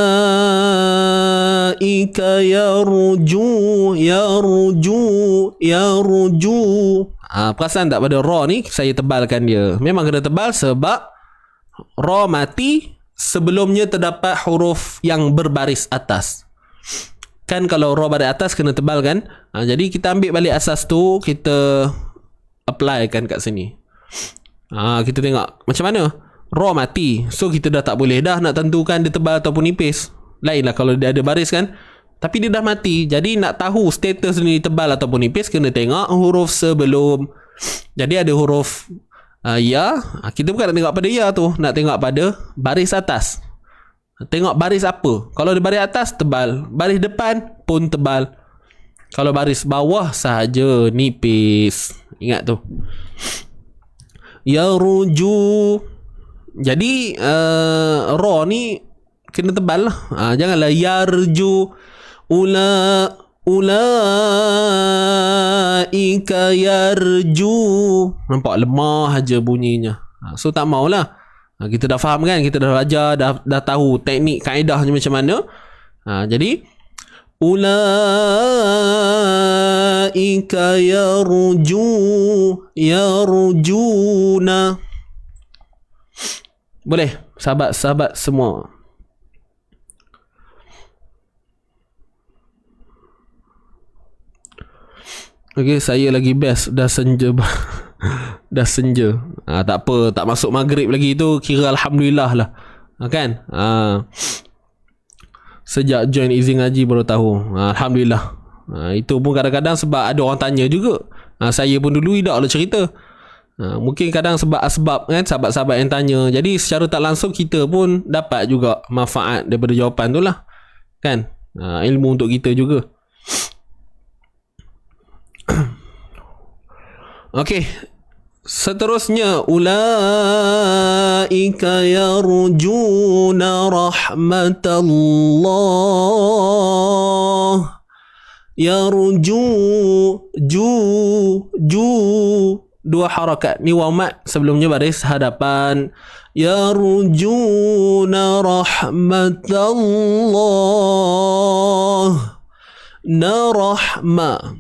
yarju. Perasan tak pada ra ni saya tebalkan dia. Memang kena tebal sebab ra mati sebelumnya terdapat huruf yang berbaris atas. Kan kalau ra baris atas kena tebal kan. Jadi kita ambil balik asas tu, kita apply kan kat sini. Kita tengok macam mana. Ra mati, so kita dah tak boleh dah nak tentukan dia tebal ataupun nipis. Lain lah kalau dia ada baris kan. Tapi dia dah mati, jadi nak tahu status ni tebal ataupun nipis, kena tengok huruf sebelum. Jadi ada huruf ya. Kita bukan nak tengok pada ya tu, nak tengok pada baris atas. Tengok baris apa. Kalau dia baris atas tebal, baris depan pun tebal. Kalau baris bawah sahaja nipis. Ingat tu. Yarju. Jadi ra ni kena tebal lah. Janganlah yarju. Ulaika yarju. Nampak lemah aja bunyinya. So tak maulah. Kita dah faham kan, kita dah belajar, dah tahu teknik kaedahnya macam mana. Jadi ulaika yarjuna. Boleh sahabat-sahabat semua. Okey, saya lagi best. Dah senja. Dah senja. Tak apa, tak masuk maghrib lagi tu, kira alhamdulillah lah. Kan? Sejak join Easy Ngaji baru tahu. Alhamdulillah. Itu pun kadang-kadang sebab ada orang tanya juga. Saya pun dulu tidak lah cerita. Mungkin kadang sebab kan, sahabat-sahabat yang tanya. Jadi secara tak langsung kita pun dapat juga manfaat daripada jawapan tu lah. Kan? Ilmu untuk kita juga. Okey. Seterusnya, ulaika yarjuna rahmatallah. Yarju, ju, dua harakat. Ni waw mat sebelumnya baris hadapan. Yarjuna rahmatallah. Na rahma.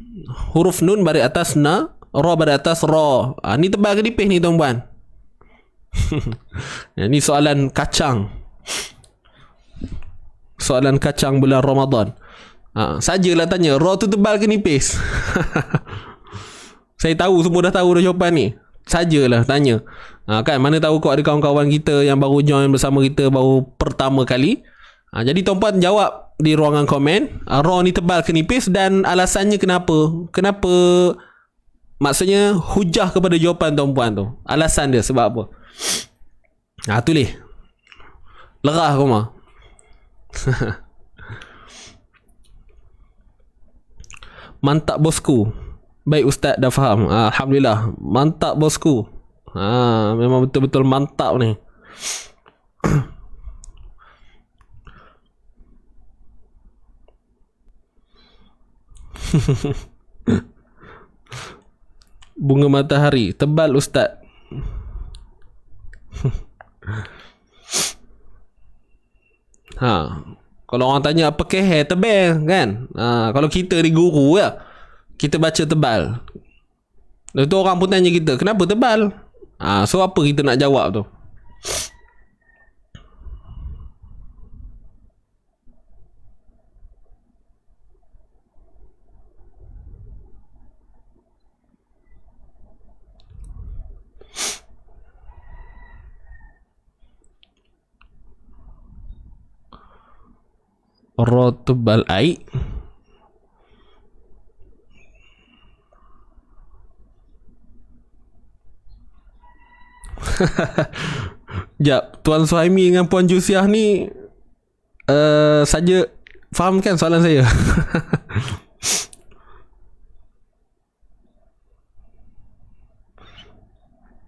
Huruf nun baris atas na, ra baris atas ra. Ni tebal ke nipis ni tuan-puan? Ni soalan kacang. Soalan kacang bulan Ramadan. Sajalah tanya, ra tu tebal ke nipis? Saya tahu, semua dah tahu dah jawapan ni. Sajalah tanya. Kan, mana tahu kau ada kawan-kawan kita yang baru join bersama kita baru pertama kali. Jadi tuan-puan jawab di ruangan komen, ra ni tebal ke nipis dan alasannya kenapa. Kenapa, maksudnya hujah kepada jawapan tuan-puan tu. Alasan dia sebab apa. Tulis. Lerah kau mah. Mantap bosku. Baik ustaz, dah faham. Alhamdulillah. Mantap bosku. Memang betul-betul mantap ni. Bunga matahari tebal ustaz. Kalau orang tanya apa hair tebal kan? Kalau kita di guru ya, kita baca tebal. Lepas tu orang pun tanya kita, kenapa tebal? So apa kita nak jawab tu? Ra tebal air. Jap, Tuan Suhaimi dengan Puan Jusiah ni saja faham kan soalan saya?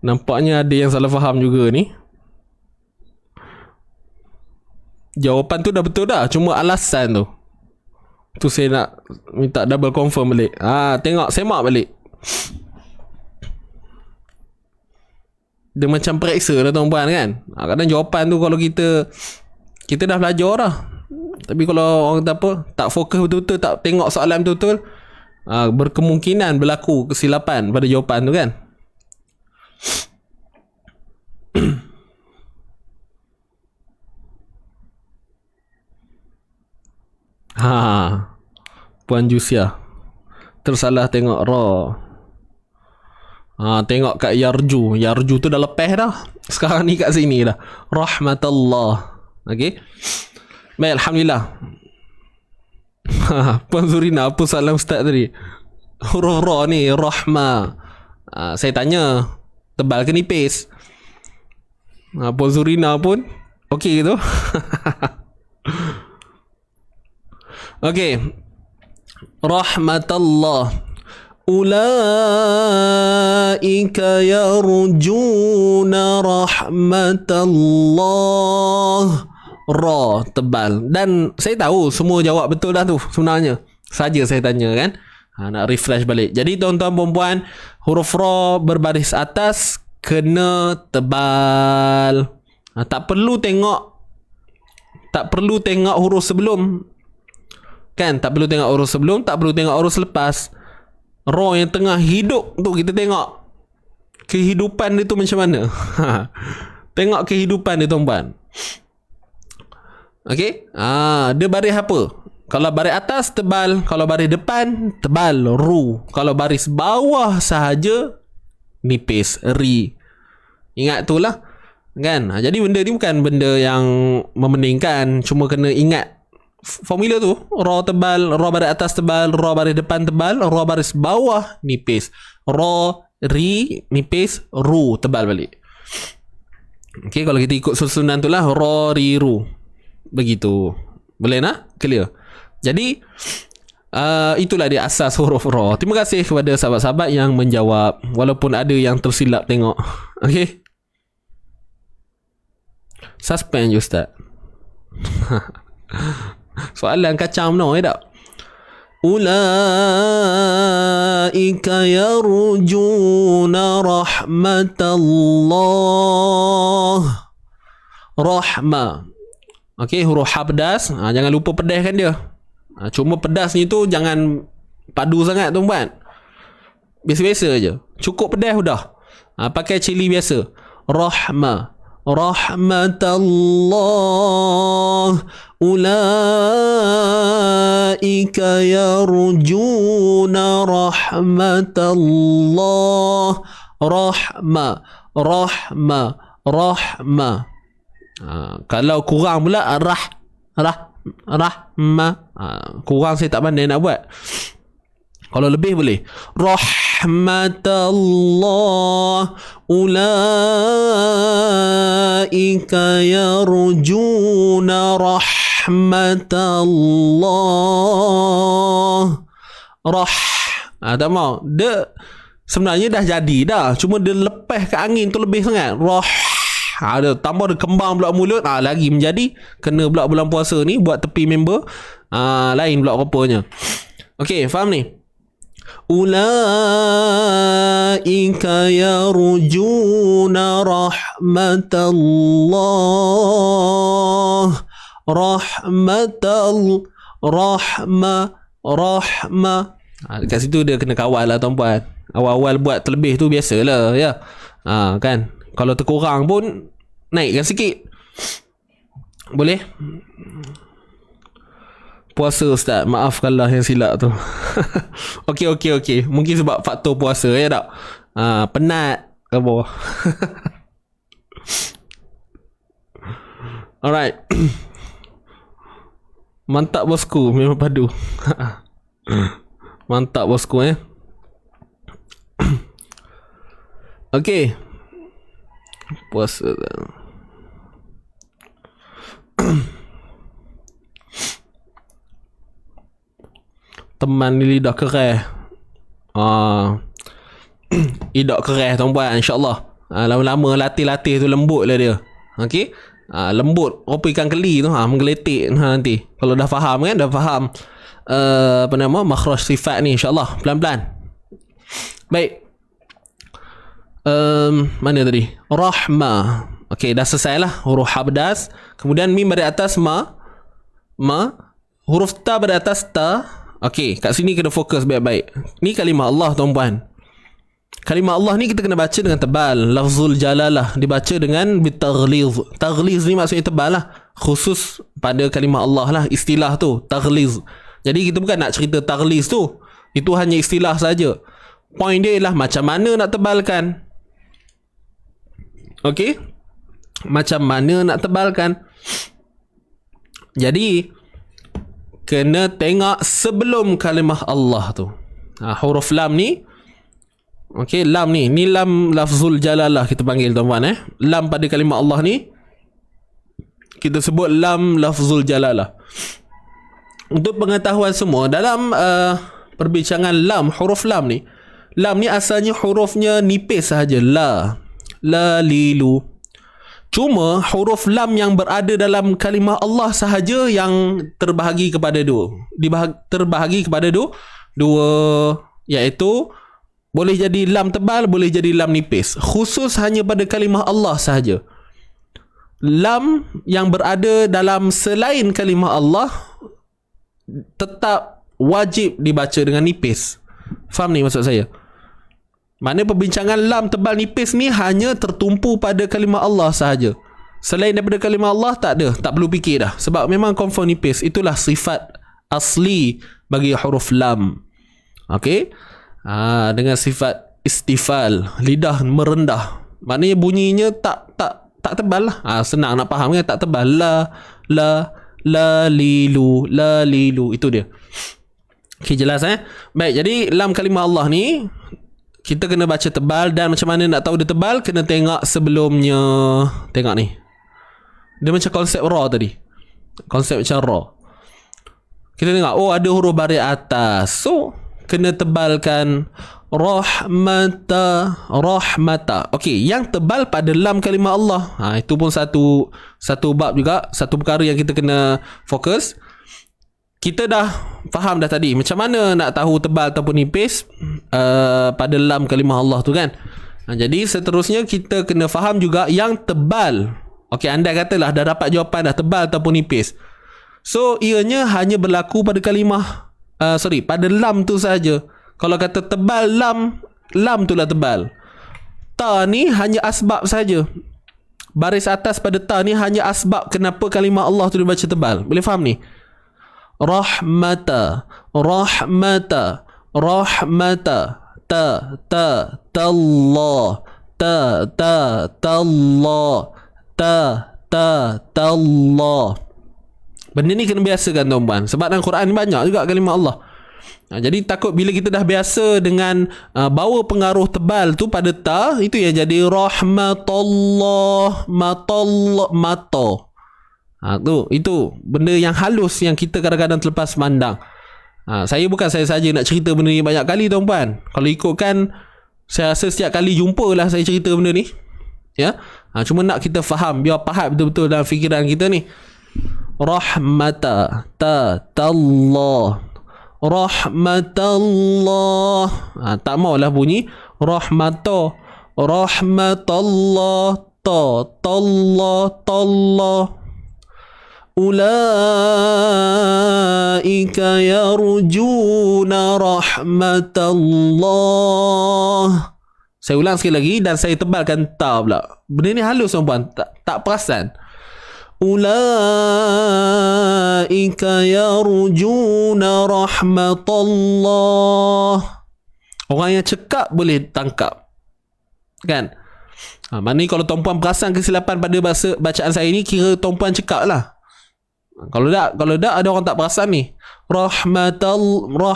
Nampaknya ada yang salah faham juga ni. Jawapan tu dah betul dah, cuma alasan tu saya nak minta double confirm balik. Tengok, semak balik. Dia macam periksa lah tuan-puan kan. Kadang jawapan tu kalau kita dah belajar dah, tapi kalau orang kata apa, tak fokus betul-betul, tak tengok soalan betul-betul, berkemungkinan berlaku kesilapan pada jawapan tu kan. Puan Jusia tersalah tengok ra. Tengok kat Yarju. Yarju tu dah lepas dah. Sekarang ni kat sini dah. Rahmatullah. Okey. Baik, alhamdulillah. Puan Zurina, apa salam ustaz tadi? Huruf ra ni rahma. Saya tanya, tebal ke nipis? Puan Zurina pun okey tu. Okey. Rahmatullah. Ulaika yarjuna rahmatullah. Ra tebal. Dan saya tahu semua jawab betul dah tu sebenarnya. Saja saya tanya kan. Nak refresh balik. Jadi tuan-tuan perempuan, huruf ra berbaris atas kena tebal. Tak perlu tengok huruf sebelum. Kan, tak perlu tengok huruf sebelum, tak perlu tengok huruf selepas. Ra yang tengah hidup tu kita tengok kehidupan dia tu macam mana. Tengok kehidupan dia tuan-puan. Okey. Dia baris apa? Kalau baris atas tebal, kalau baris depan tebal, ru. Kalau baris bawah sahaja nipis, ri. Ingat tu lah kan. Jadi benda ni bukan benda yang memeningkan, cuma kena ingat formula tu. Ra tebal, ra baris atas tebal, ra baris depan tebal, ra baris bawah nipis, ra, ri, nipis, ru, tebal balik. Okey, kalau kita ikut susunan tu lah, ra, ri, ru. Begitu. Boleh nak? Clear? Jadi Itulah dia asas huruf ra. Terima kasih kepada sahabat-sahabat yang menjawab, walaupun ada yang tersilap tengok. Okey. Suspend je Ustaz. Soalan kacang no tak? Ulaika yarjuna rahmatallah. Rahmah. Okey, huruf ha pedas. Jangan lupa pedaskan dia. Cuma pedas ni tu jangan padu sangat tuan-puan. Biasa-biasa je. Cukup pedas dah. Pakai cili biasa. Rahmah. Rahmatallah. Ulaika yarjuna rahmatallah. Rahmah. Rahmah. Rahmah. Kalau kurang pula rahmah. Kurang saya tak pandai nak buat. Kalau lebih boleh. Rahmatallah. Ulaika yarjuna rahmatallah. Tak mau. Dia sebenarnya dah jadi dah. Cuma dia lepas ke angin tu lebih sangat. Ada tambah dia kembang pula mulut, lagi menjadi. Kena pula bulan puasa ni buat tepi member, lain pula rupanya. Okey, faham ni? Ulaika yarjuna rahmatallah. Rahmah. Dekat situ dia kena kawal lah tuan-puan. Awal-awal buat terlebih tu biasalah ya. Kan? Kalau terkurang pun naikkan sikit. Boleh? Puasa Ustaz, maafkanlah yang silap tu. Okey. Mungkin sebab faktor puasa ya tak? Penat ke bawah. Alright. Mantap bosku, memang padu. Mantap bosku Okey. Puasa teman ni lidah kerah. Lidah kerah tuan-puan, insyaAllah. Lama-lama latih-latih tu lembut lah dia. Okey. Lembut rupa ikan keli tu, menggeletik nanti. Kalau dah faham kan, dah faham makhraj sifat ni, insyaAllah. Pelan-pelan. Baik. Mana tadi? Rahmah. Okey, dah selesai lah huruf ha pedas. Kemudian mim pada atas ma. Huruf ta pada atas ta. Okey, kat sini kena fokus baik-baik. Ni kalimah Allah tuan-puan. Kalimah Allah ni kita kena baca dengan tebal. Lafzul jalalah dibaca dengan bitaghliz. Taghliz ni maksudnya tebal lah. Khusus pada kalimah Allah lah, istilah tu taghliz. Jadi kita bukan nak cerita taghliz tu. Itu hanya istilah saja. Point dia ialah macam mana nak tebalkan. Okey, macam mana nak tebalkan. Jadi kena tengok sebelum kalimah Allah tu. Huruf lam ni. Okey, lam ni lam lafzul jalalah kita panggil tuan-tuan Lam pada kalimah Allah ni kita sebut lam lafzul jalalah. Untuk pengetahuan semua, dalam perbincangan huruf lam ni asalnya hurufnya nipis sahaja, la lilu. Cuma huruf lam yang berada dalam kalimah Allah sahaja yang terbahagi kepada dua. Terbahagi kepada dua, iaitu boleh jadi lam tebal, boleh jadi lam nipis. Khusus hanya pada kalimah Allah sahaja. Lam yang berada dalam selain kalimah Allah tetap wajib dibaca dengan nipis. Faham ni maksud saya? Mana perbincangan lam tebal nipis ni hanya tertumpu pada kalimah Allah sahaja. Selain daripada kalimah Allah tak ada, tak perlu fikir dah. Sebab memang confirm nipis. Itulah sifat asli bagi huruf lam. Okey? Dengan sifat istifal, lidah merendah. Maknanya bunyinya tak tebal lah. Senang nak faham kan? Tak tebal. La lilu. Itu dia. Okey, jelas Baik, jadi lam kalimah Allah ni kita kena baca tebal. Dan macam mana nak tahu dia tebal? Kena tengok sebelumnya. Tengok ni. Dia macam konsep ra tadi. Konsep macam ra. kita tengok, oh ada huruf baris atas, so kena tebalkan rahmata. Okey, yang tebal pada lam kalimah Allah. Itu pun satu bab juga, satu perkara yang kita kena fokus. Kita dah faham dah tadi macam mana nak tahu tebal ataupun nipis pada lam kalimah Allah tu kan. Jadi seterusnya kita kena faham juga yang tebal. Okey, andai katalah dah dapat jawapan dah tebal ataupun nipis, so ianya hanya berlaku pada kalimah pada lam tu saja. Kalau kata tebal lam tu lah tebal. Ta ni hanya asbab saja. Baris atas pada ta ni hanya asbab kenapa kalimah Allah tu dibaca tebal. Boleh faham ni? Rahmata. Tallah. Tallah. Benda ni kena biasakan tuan-tuan, sebab dalam Quran ni banyak juga kalimah Allah. Jadi takut bila kita dah biasa dengan bawa pengaruh tebal tu pada ta, itu yang jadi rahmatullah, mata. Itu benda yang halus yang kita kadang-kadang terlepas pandang. Saya saja nak cerita benda ni banyak kali tuan-puan. Kalau ikutkan, saya rasa setiap kali jumpa lah saya cerita benda ni. Ya. Cuma nak kita faham, biar faham betul-betul dalam fikiran kita ni. Rahmata tallah. Rahmatullah. Tak maulah bunyi rahmatullah. Tallah. Ulaika yarjuna rahmatullah. Saya ulang sekali lagi dan saya tebalkan ta pula. Benda ni halus tuan-puan, tak perasan. Ulaika yarjuna rahmatullah. Orang yang cekap boleh tangkap, kan? Maknanya kalau tuan-puan perasan kesilapan pada bacaan saya ni, kira tuan-puan cekap lah. Kalau tak ada orang tak perasan ni. Rahmatullah.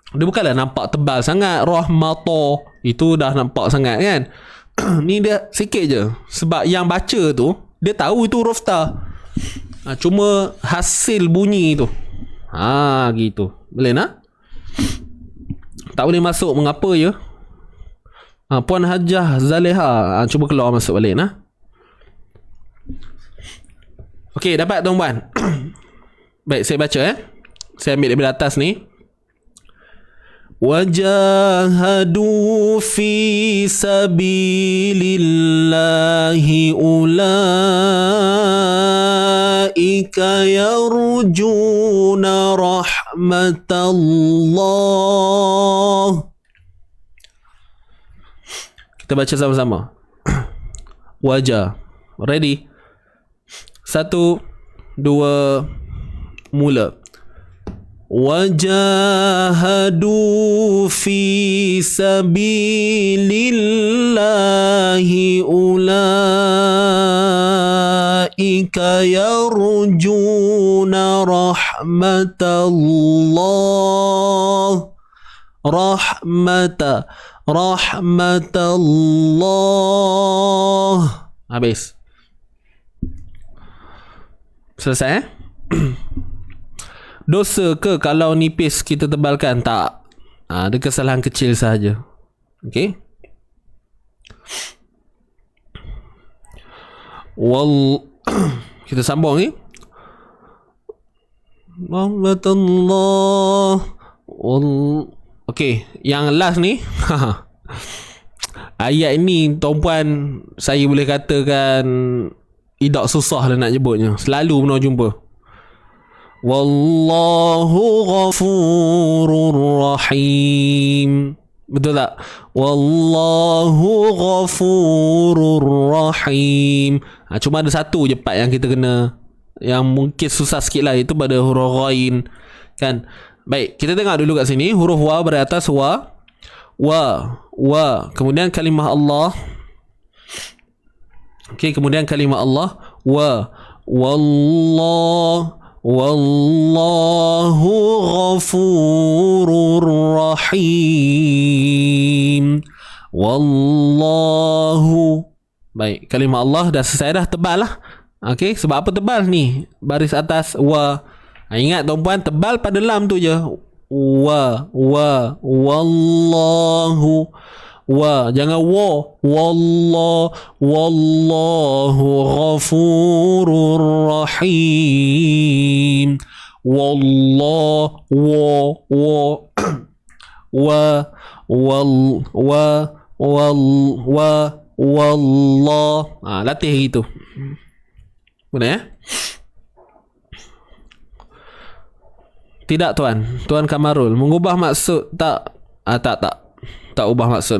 Dia bukanlah nampak tebal sangat. Rahmatullah itu dah nampak sangat kan. Ni dia sikit je. Sebab yang baca tu, dia tahu itu huruf ta. Cuma hasil bunyi tu, gitu. Boleh nak? Tak boleh masuk, mengapa ya? Puan Hajah Zaleha, cuba keluar masuk balik nah. Okey, dapat tuan-puan. Baik, saya baca Saya ambil daripada atas ni. Wajahadu fi sabilillahi ulaika yarjuna rahmatallah. Kita baca sama-sama. Wajah. Ready? 1, 2, mula. Wajahadu fi sabilillahi ulaika yarjuna rahmatallah. Rahmatallah. Habis. Selesai Dosa ke kalau nipis kita tebalkan? Tak. Ada kesalahan kecil sahaja. Okey. Kita sambung ni. Rahmatullah. Okey, yang last ni. Ayat ini tuan-puan, saya boleh katakan idak susah lah nak nyebutnya. Selalu pernah jumpa. Wallahu ghafurur rahim. Betul tak? Wallahu ghafurur rahim. Cuma ada satu je part yang kita kena, yang mungkin susah sikit lah, itu pada huruf ghain kan. Baik, kita tengok dulu kat sini. Huruf wa berada atas wa. Kemudian kalimah Allah. Okey, kemudian kalimah Allah Wallahu ghafurur rahim. Wallahu Baik, kalimah Allah dah selesai dah, tebal lah. Okey, sebab apa tebal ni? Baris atas wa. Ingat tuan-puan, tebal pada lam tu je. Wallahu. Wa, jangan wa. Wallahu ghafurur rahim. Wallah. Latih gitu. Boleh ya? Tidak Tuan Kamarul, mengubah maksud tak ubah maksud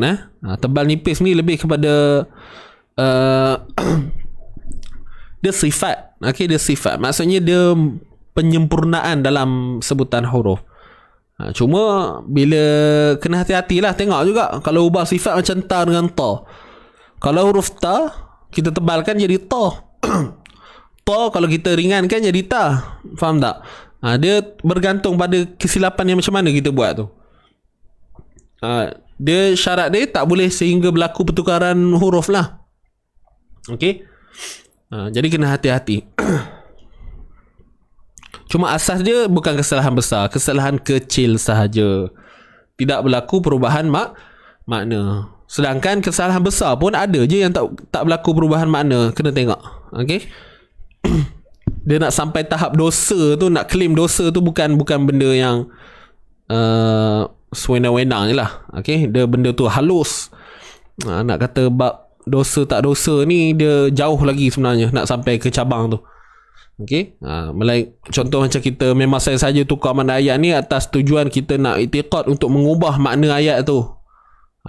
tebal nipis ni lebih kepada dia sifat. Okey, dia sifat. Maksudnya dia penyempurnaan dalam sebutan huruf. Cuma bila kena hati-hatilah, tengok juga kalau ubah sifat macam ta dengan ta. Kalau huruf ta kita tebalkan jadi ta. Ta kalau kita ringankan jadi ta. Faham tak? Dia bergantung pada kesilapan yang macam mana kita buat tu. Dia syarat dia tak boleh sehingga berlaku pertukaran huruf lah. Okey. Jadi kena hati-hati. Cuma asas dia bukan kesalahan besar, kesalahan kecil sahaja. Tidak berlaku perubahan makna. Sedangkan kesalahan besar pun ada je yang tak berlaku perubahan makna. Kena tengok. Okey. Dia nak sampai tahap dosa tu, nak claim dosa tu bukan benda yang sewenang-wenang je lah. Okay? Dia benda tu halus. Nak kata bab dosa tak dosa ni dia jauh lagi sebenarnya nak sampai ke cabang tu. Okay? Contoh macam kita memang saja tukar makna ayat ni atas tujuan kita nak i'tiqad untuk mengubah makna ayat tu.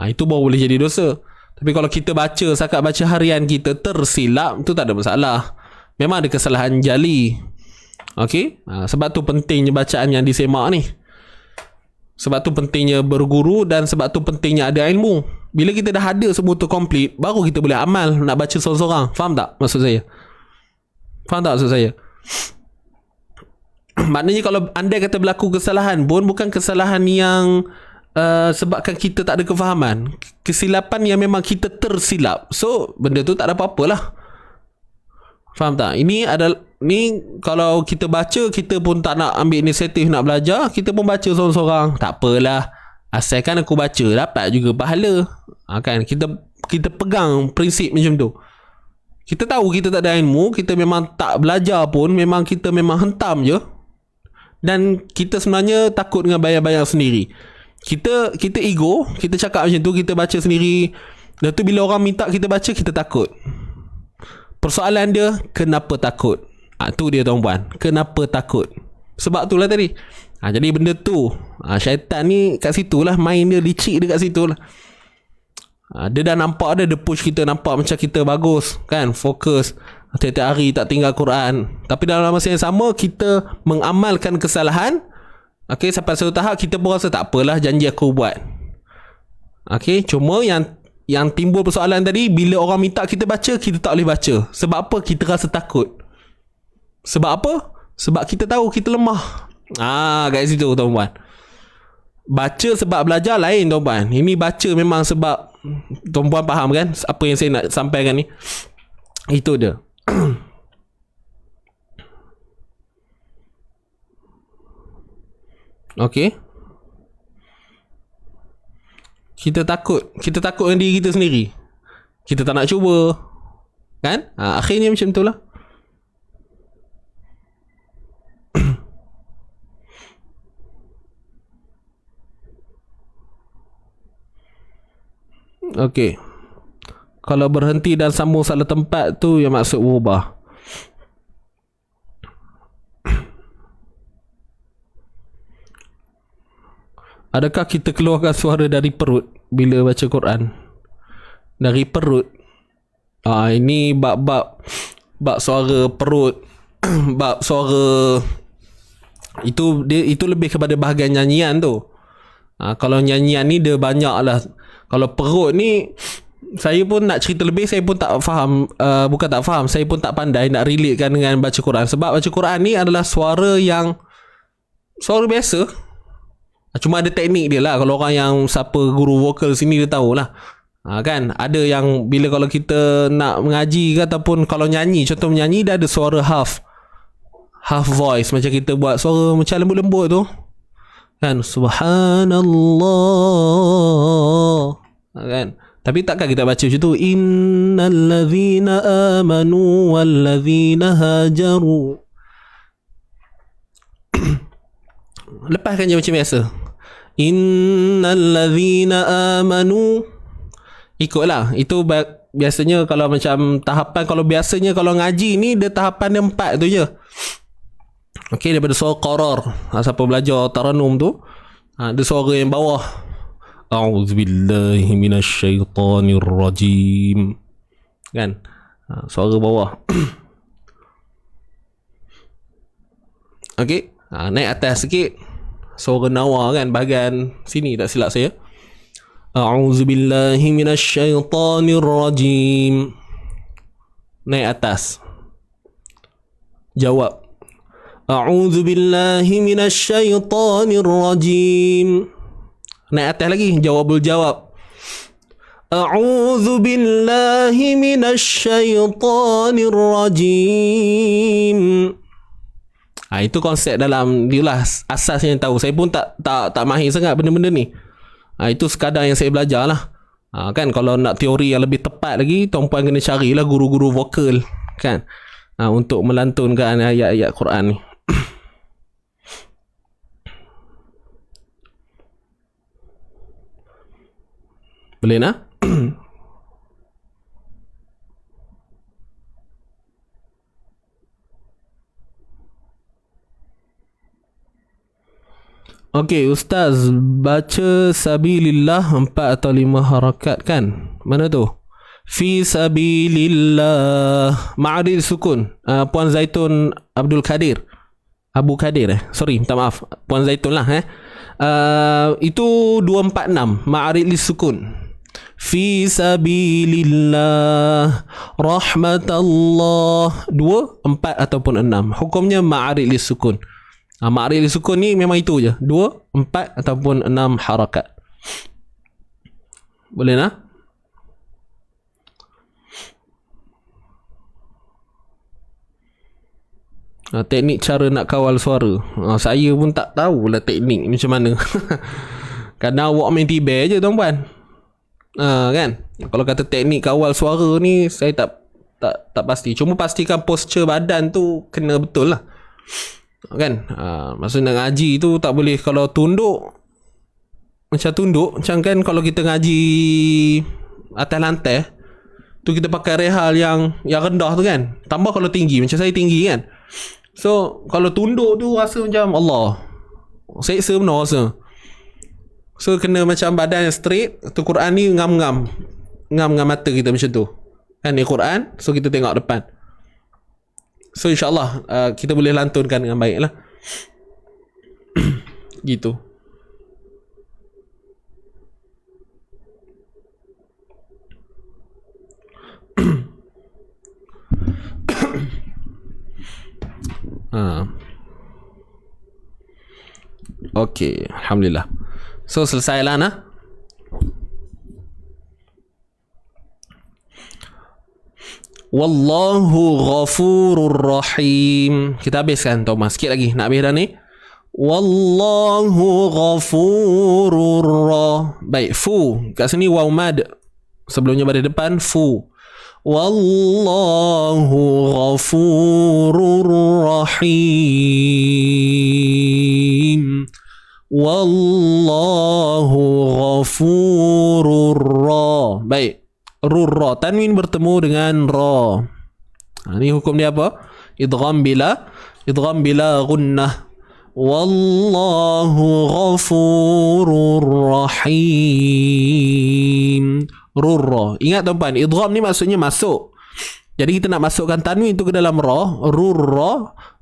Itu baru boleh jadi dosa. Tapi kalau kita setakat baca harian kita tersilap, tu tak ada masalah. Memang ada kesalahan jali. Okey? Sebab tu pentingnya bacaan yang disemak ni. Sebab tu pentingnya berguru dan sebab tu pentingnya ada ilmu. Bila kita dah ada semua tu komplit, baru kita boleh amal nak baca seorang-seorang. Faham tak maksud saya? Maknanya kalau andai kata berlaku kesalahan pun bukan kesalahan yang sebabkan kita tak ada kefahaman. Kesilapan yang memang kita tersilap. So, benda tu tak ada apa-apa lah. Faham tak? Ni kalau kita baca, kita pun tak nak ambil inisiatif nak belajar, kita pun baca seorang-seorang. Tak apalah, asalkan aku baca dapat juga pahala. Kan kita pegang prinsip macam tu. Kita tahu kita tak ada ilmu, kita memang tak belajar pun, kita memang hentam je. Dan kita sebenarnya takut dengan bayang-bayang sendiri. Kita ego, kita cakap macam tu, kita baca sendiri. Dan tu bila orang minta kita baca, kita takut. Persoalan dia, kenapa takut? Tu dia tuan-puan. Kenapa takut? Sebab tu lah tadi. Jadi benda tu, syaitan ni kat situ lah. Main dia licik dia kat situ lah. Dia dah nampak dia push kita nampak macam kita bagus. Kan? Fokus. Tiap-tiap hari tak tinggal Quran. Tapi dalam masa yang sama, kita mengamalkan kesalahan. Okay, sampai satu tahap, kita pun rasa tak apalah, janji aku buat. Okay, cuma yang timbul persoalan tadi, bila orang minta kita baca, kita tak boleh baca. Sebab apa? Kita rasa takut. Sebab apa? Sebab kita tahu kita lemah. Kat situ tuan-puan. Baca sebab belajar lain tuan-puan. Ini baca memang sebab tuan-puan faham kan apa yang saya nak sampaikan ni. Itu dia. Okey. Kita takut dengan diri kita sendiri. Kita tak nak cuba. Kan? Akhirnya macam itulah. Okey. Kalau berhenti dan sambung salah tempat tu yang maksud berubah. Adakah kita keluarkan suara dari perut bila baca Quran? Dari perut. Ini bab suara perut, bab suara itu lebih kepada bahagian nyanyian tu. Kalau nyanyian ni dia banyak lah. Kalau perut ni, saya pun nak cerita lebih, saya pun tak faham. Bukan tak faham, saya pun tak pandai nak relatekan dengan baca Quran. Sebab baca Quran ni adalah suara biasa. Cuma ada teknik dia lah. Kalau orang yang siapa guru vokal sini dia tahulah. Kan ada yang bila kalau kita nak mengaji ke ataupun kalau nyanyi, contoh menyanyi, dia ada suara half voice, macam kita buat suara macam lembut-lembut tu kan, subhanallah kan. Tapi takkan kita baca macam tu, innallazina amanu wallazina hajaru. Lepaskan je macam biasa, innallazina amanu, ikutlah. Itu biasanya kalau macam tahapan, kalau biasanya kalau ngaji ni dia tahapan dia 4 tu je. Okey, daripada suara qarar, siapa belajar taranum tu, ada suara yang bawah, a'udzubillahi minasyaitonirrajim kan, suara bawah. Okey, naik atas sikit, suara nawa kan, bahagian sini tak silap saya, a'udzubillahi minasyaitonirrajim. Naik atas, jawab, a'udzubillahi minasyaitonirrajim. Naik atas lagi, jawabul jawab, a'udzubillahi minasyaitonirrajim. Itu konsep dalam dia lah, asasnya yang tahu. Saya pun tak mahir sangat benda-benda ni. Itu sekadar yang saya belajar lah. Kan kalau nak teori yang lebih tepat lagi, tuan-puan kena carilah guru-guru vokal kan, untuk melantunkan ayat-ayat Quran ni. Boleh nak? Okey, Ustaz, baca sabilillah 4 atau 5 harakat kan? Mana tu? Fi sabilillah, ma'adil sukun. Puan Zaitun Abdul Kadir, Abu Kadir sorry, minta maaf, Puan Zaitun lah itu 246 ma'adil sukun. Fi sabilillah, rahmatallah, 2, 4 ataupun 6. Hukumnya ma'adil sukun. Ma'aril sukun ni memang itu je, 2, 4 ataupun 6 harakat. Boleh nak? Teknik cara nak kawal suara, saya pun tak tahulah teknik macam mana. Kadang awak main tiba je tuan-puan, kan. Kalau kata teknik kawal suara ni, saya tak pasti. Cuma pastikan posture badan tu kena betul lah kan. Maksud nak ngaji tu tak boleh kalau tunduk macam kan. Kalau kita ngaji atas lantai tu, kita pakai rehal yang rendah tu kan, tambah kalau tinggi, macam saya tinggi kan. So kalau tunduk tu rasa macam Allah, seksa benar rasa. So kena macam badan yang straight tu. Quran ni ngam mata kita macam tu kan, ni Quran. So kita tengok depan. So insyaAllah kita boleh lantunkan dengan baik lah. Gitu. Okay, Alhamdulillah. So selesai lah nah. Wallahu ghafurur rahim. Kita habiskan Thomas. Sikit lagi nak habis dah ni. Wallahu ghafurur rahim. Baik, fu. Kat sini waw mad. Sebelumnya pada depan fu. Wallahu ghafurur rahim. Wallahu ghafurur rahim. Baik. Rurra, tanwin bertemu dengan ra. Ni hukum dia apa? Idgham bila gunnah. Wallahu ghafurur rahim. Rurra. Ingat tuan-tuan, idgham ni maksudnya masuk. Jadi kita nak masukkan tanwin tu ke dalam ra.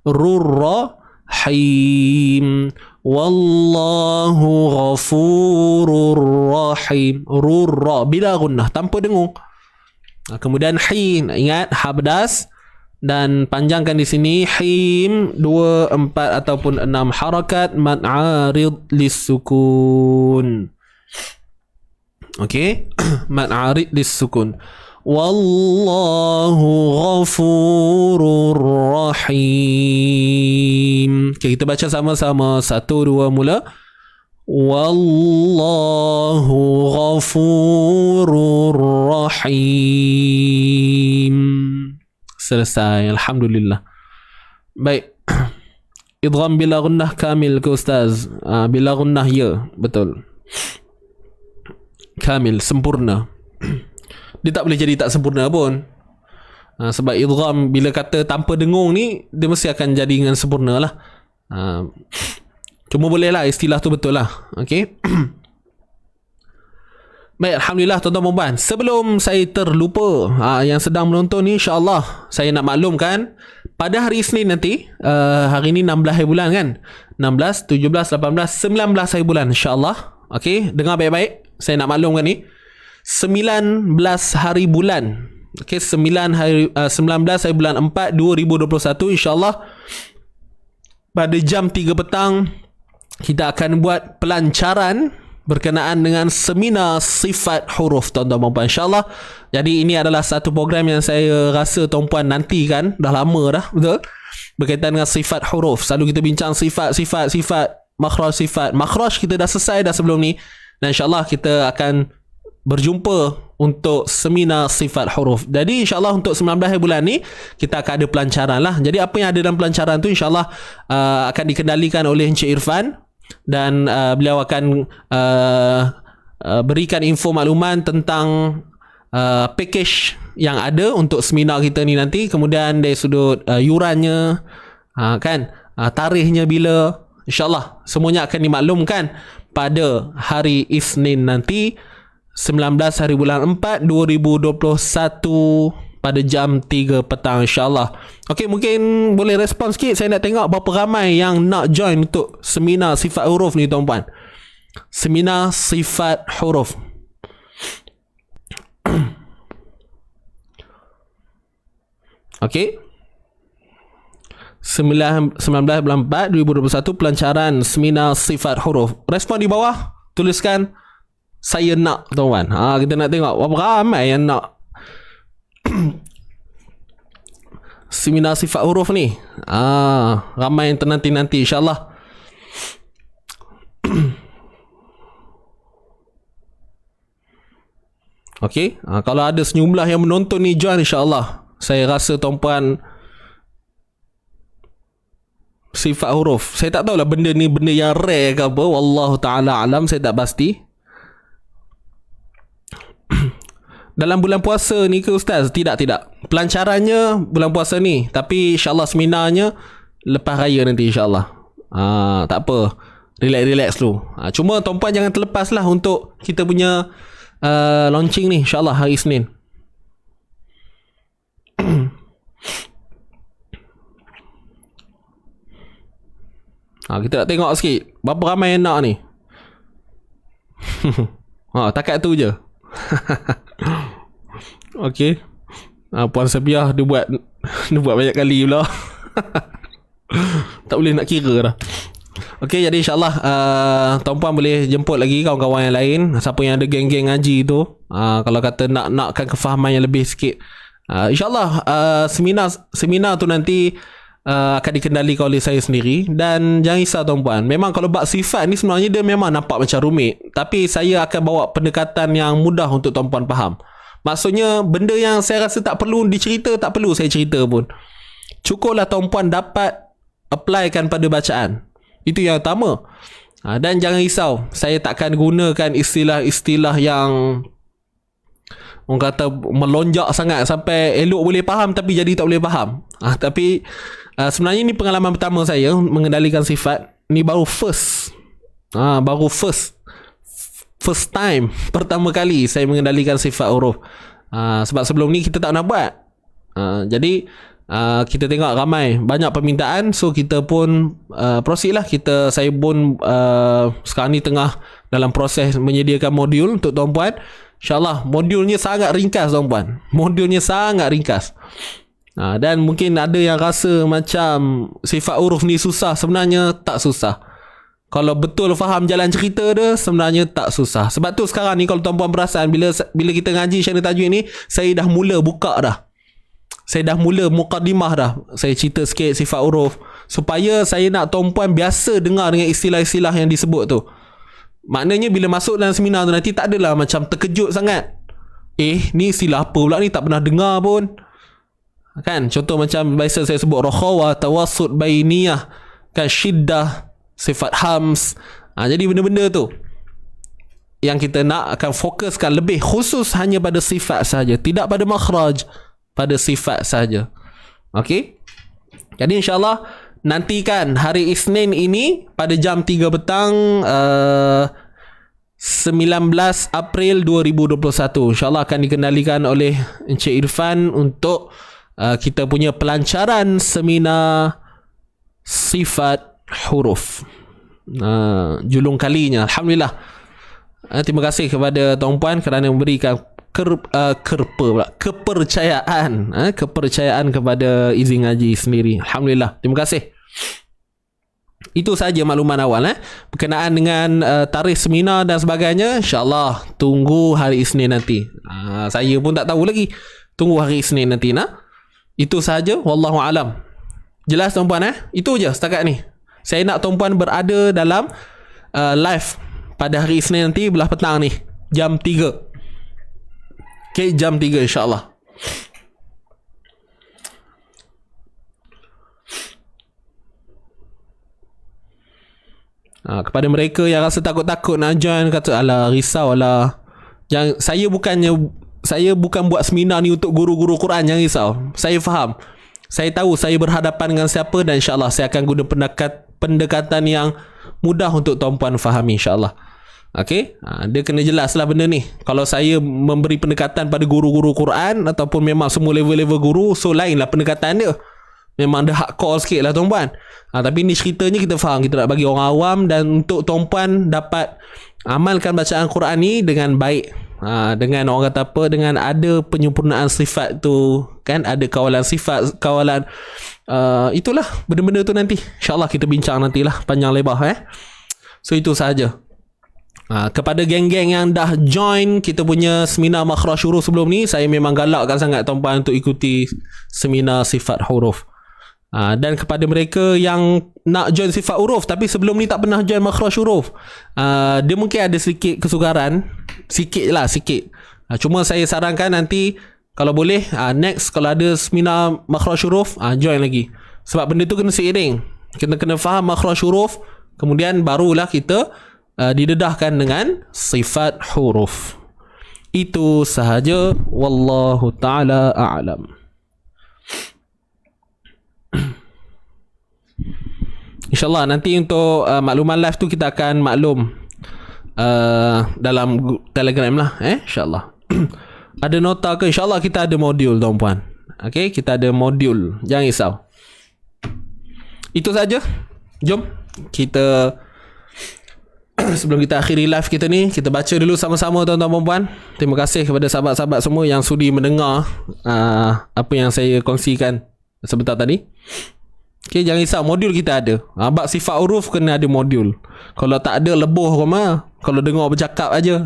Rurra him. Wallahu ghafurur rahim. Rurra bila gunnah, tanpa dengung. Kemudian hin, ingat habdas dan panjangkan di sini him 2, 4 ataupun 6 harakat mad arid lis sukun. Okey. Mad arid disukun. Wallahu ghafurur rahim. Okay, kita baca sama-sama. 1, 2, mula. Wallahu ghafurur rahim. Selesai. Alhamdulillah. Baik. Idgham bila gunnah kamil ke Ustaz? Bila gunnah ya. Betul. Kamil. Sempurna. Dia tak boleh jadi tak sempurna pun. Sebab idgham bila kata tanpa dengung ni, dia mesti akan jadi dengan sempurna lah. Cuma boleh lah, istilah tu betul lah. Okay. Baik, Alhamdulillah tuan-tuan dan puan. Sebelum saya terlupa, yang sedang menonton ni, insyaAllah saya nak maklumkan, pada hari Isnin nanti, hari ni 16 hari bulan kan, 16, 17, 18, 19 hari bulan, insyaAllah. Okay, dengar baik-baik, saya nak maklumkan ni, 19 hari bulan, okay, 19 hari bulan 4 2021, insyaAllah pada jam 3 petang kita akan buat pelancaran berkenaan dengan seminar sifat huruf, tuan-tuan dan puan, insyaAllah. Jadi ini adalah satu program yang saya rasa tuan-puan nantikan dah lama dah, betul, berkaitan dengan sifat huruf. Selalu kita bincang sifat, makhraj sifat. Makhraj kita dah selesai dah sebelum ni, dan insyaAllah kita akan berjumpa untuk seminar sifat huruf. Jadi insyaAllah untuk 19 hari bulan ni kita akan ada pelancaran lah. Jadi apa yang ada dalam pelancaran tu insyaAllah akan dikendalikan oleh Encik Irfan, dan beliau akan berikan info makluman tentang package yang ada untuk seminar kita ni nanti. Kemudian dari sudut yurannya, tarikhnya bila, insyaAllah semuanya akan dimaklumkan pada hari Isnin nanti, 19 hari bulan 4 2021 pada jam 3 petang, insyaAllah. Okey, mungkin boleh respon sikit. Saya nak tengok berapa ramai yang nak join untuk seminar sifat huruf ni, tuan-puan. Seminar sifat huruf. Okey, 19 bulan 4 2021 pelancaran seminar sifat huruf. Respon di bawah, tuliskan saya nak, tuan-tuan. Kita nak tengok berapa ramai yang nak seminar sifat huruf ni. Ramai yang ternanti-nanti, insyaAllah. Okey, kalau ada sejumlah yang menonton ni join, insyaAllah. Saya rasa tuan-puan sifat huruf, saya tak tahulah benda ni benda yang rare ke apa, wallahu ta'ala alam, saya tak pasti. Dalam bulan puasa ni ke Ustaz? Tidak. Pelancarannya bulan puasa ni, tapi insyaAllah seminarnya lepas raya nanti, insyaAllah. Tak apa, relax dulu. Cuma tuan-puan jangan terlepas lah untuk kita punya launching ni, insyaAllah hari Isnin. Kita nak tengok sikit berapa ramai yang nak ni. Takat tu je. Okey. Puan Sabiah dia buat banyak kali pula. Tak boleh nak kira dah. Okey, jadi insyaAllah tuan-puan boleh jemput lagi kawan-kawan yang lain, siapa yang ada geng-geng ngaji tu, kalau kata nakkan kefahaman yang lebih sikit. InsyaAllah seminar tu nanti akan dikendalikan oleh saya sendiri. Dan jangan risau tuan-puan, memang kalau bab sifat ni sebenarnya dia memang nampak macam rumit, tapi saya akan bawa pendekatan yang mudah untuk tuan-puan faham. Maksudnya benda yang saya rasa tak perlu dicerita, tak perlu saya cerita pun. Cukuplah tuan-puan dapat applykan pada bacaan. Itu yang utama. Dan jangan risau, saya takkan gunakan istilah-istilah yang orang kata melonjak sangat sampai elok boleh faham tapi jadi tak boleh faham. Tapi sebenarnya ni pengalaman pertama saya mengendalikan sifat. Ni baru first time, pertama kali saya mengendalikan sifat huruf. Sebab sebelum ni kita tak nak buat. Jadi kita tengok banyak permintaan, so kita pun proceed lah. Saya pun sekarang ni tengah dalam proses menyediakan modul untuk tuan-puan. InsyaAllah modulnya sangat ringkas tuan-puan. Dan mungkin ada yang rasa macam sifat huruf ni susah. Sebenarnya tak susah. Kalau betul faham jalan cerita dia, sebenarnya tak susah. Sebab tu sekarang ni kalau tuan-puan perasan, bila kita ngaji Syarah Tajwid ni, saya dah mula buka dah. Saya dah mula muqaddimah dah. Saya cerita sikit sifat huruf supaya saya nak tuan-puan biasa dengar dengan istilah-istilah yang disebut tu. Maknanya bila masuk dalam seminar tu nanti tak adalah macam terkejut sangat. Ni istilah apa pula ni, tak pernah dengar pun. Kan, contoh macam biasa saya sebut rakhawa, tawassut, bainiyah, kan, syiddah, sifat hams. Jadi benda-benda tu yang kita nak akan fokuskan lebih khusus hanya pada sifat saja, tidak pada makhraj, pada sifat saja. Okey. Jadi insya-Allah nantikan hari Isnin ini pada jam 3 petang 19 April 2021 insya-Allah akan dikendalikan oleh Encik Irfan untuk kita punya pelancaran seminar sifat huruf julung kalinya. Alhamdulillah. Terima kasih kepada tuan-puan kerana memberikan kepercayaan kepada Izzy Ngaji sendiri. Alhamdulillah. Terima kasih. Itu saja makluman awal berkenaan dengan tarikh seminar dan sebagainya. InsyaAllah tunggu hari Isnin nanti. Saya pun tak tahu lagi. Tunggu hari Isnin nanti Itu saja. Wallahu alam. Jelas tuan-puan Itu je setakat ni. Saya nak tuan-puan berada dalam live pada hari Isnin nanti belah petang ni jam 3. Okay, jam 3 insyaAllah. Kepada mereka yang rasa takut-takut nak join, kata alah risau lah, jangan. Saya bukan buat seminar ni untuk guru-guru Quran, jangan risau. Saya faham. Saya tahu saya berhadapan dengan siapa dan insyaAllah saya akan guna pendekatan yang mudah untuk tuan-puan fahami insyaAllah. Okay, dia kena jelas lah benda ni. Kalau saya memberi pendekatan pada guru-guru Quran ataupun memang semua level-level guru, so lain lah pendekatan dia. Memang dah hardcore sikit lah tuan-puan. Tapi ni ceritanya kita faham, kita nak bagi orang awam dan untuk tuan-puan dapat amalkan bacaan Quran ni dengan baik. Dengan orang kata apa, dengan ada penyempurnaan sifat tu, kan, ada kawalan sifat, kawalan itulah benda-benda tu nanti insyaAllah kita bincang nantilah panjang lebar So itu sahaja. Kepada geng-geng yang dah join kita punya seminar makhraj huruf sebelum ni, saya memang galakkan sangat tuan-puan untuk ikuti seminar sifat huruf. Dan kepada mereka yang nak join sifat huruf tapi sebelum ni tak pernah join makhraj huruf, dia mungkin ada sedikit kesukaran, sikit. Cuma saya sarankan nanti kalau boleh next kalau ada seminar makhraj huruf, join lagi. Sebab benda tu kena seiring, kita kena faham makhraj huruf, kemudian barulah kita didedahkan dengan sifat huruf. Itu sahaja. Wallahu ta'ala a'lam. InsyaAllah nanti untuk makluman live tu kita akan maklum dalam Telegram lah InsyaAllah. Ada nota ke? InsyaAllah kita ada modul tuan-puan. Okay, kita ada modul, jangan risau. Itu saja. Jom kita sebelum kita akhiri live kita ni, kita baca dulu sama-sama tuan-tuan dan puan. Terima kasih kepada sahabat-sahabat semua yang sudi mendengar apa yang saya kongsikan sebentar tadi. Okay, jangan risau, modul kita ada. Bab sifat huruf kena ada modul. Kalau tak ada leboh koma, kalau dengar bercakap aja.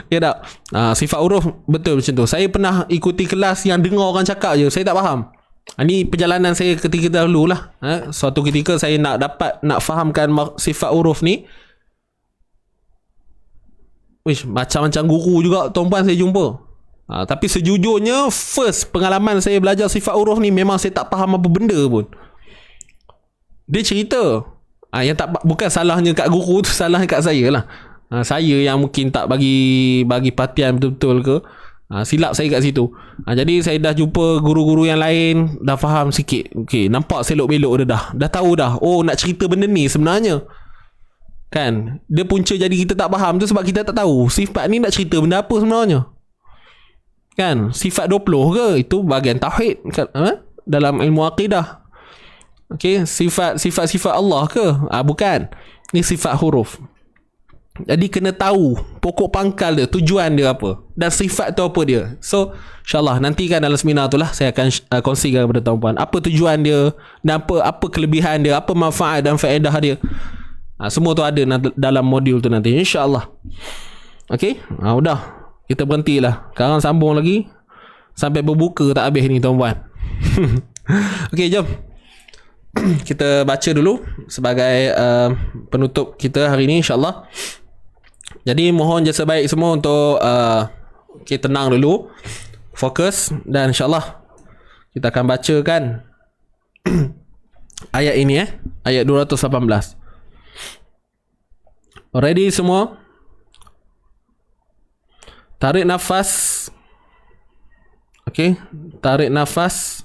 Ya tak? Sifat huruf betul macam tu. Saya pernah ikuti kelas yang dengar orang cakap je, saya tak faham. Ini perjalanan saya ketika dahulu lah. Suatu ketika saya nak fahamkan sifat huruf ni. Macam-macam guru juga tuan-puan saya jumpa. Tapi sejujurnya first pengalaman saya belajar sifat huruf ni, memang saya tak faham apa benda pun. Dia cerita yang tak, bukan salahnya kat guru tu, salahnya kat saya lah. Saya yang mungkin tak bagi perhatian betul-betul ke. Silap saya kat situ. Jadi saya dah jumpa guru-guru yang lain, dah faham sikit. Okay, nampak selok-belok dia dah tahu dah. Oh, nak cerita benda ni sebenarnya. Kan, dia punca jadi kita tak faham tu sebab kita tak tahu sifat ni nak cerita benda apa sebenarnya. Kan, sifat 20 ke? Itu bahagian tauhid dalam ilmu akidah. Okay, sifat Allah ke? Bukan. Ni sifat huruf. Jadi kena tahu pokok pangkal dia, tujuan dia apa, dan sifat tu apa dia. So insyaAllah nanti kan dalam seminar tu lah saya akan kongsikan kepada tuan-puan apa tujuan dia dan apa kelebihan dia, apa manfaat dan faedah dia. Semua tu ada dalam modul tu nanti, insya-Allah. Okey, udah. Kita berhentilah. Sekarang sambung lagi sampai berbuka tak habis ni tuan-puan. Okey, jom. Kita baca dulu sebagai penutup kita hari ni, insya-Allah. Jadi mohon jasa baik semua untuk kita tenang dulu, fokus, dan insya-Allah kita akan bacakan ayat ini, ayat 218. Ready semua? Tarik nafas. Okey, tarik nafas.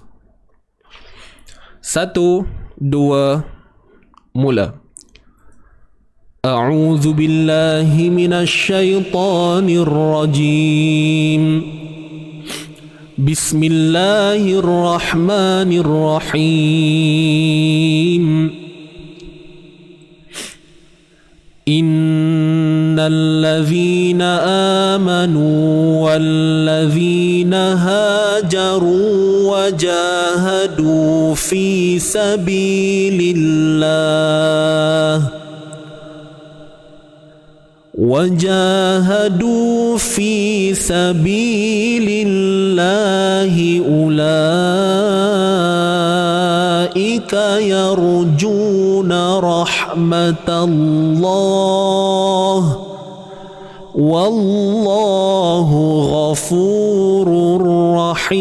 1, 2, mula. A'udzu billahi minasy syaithanir rajim. Bismillahirrahmanirrahim. Innal ladzina amanu wal ladzina hajaru wa jahadu fi sabilillah وجاهدوا في سبيل الله أولئك يرجون رحمة الله والله غفور رحيم.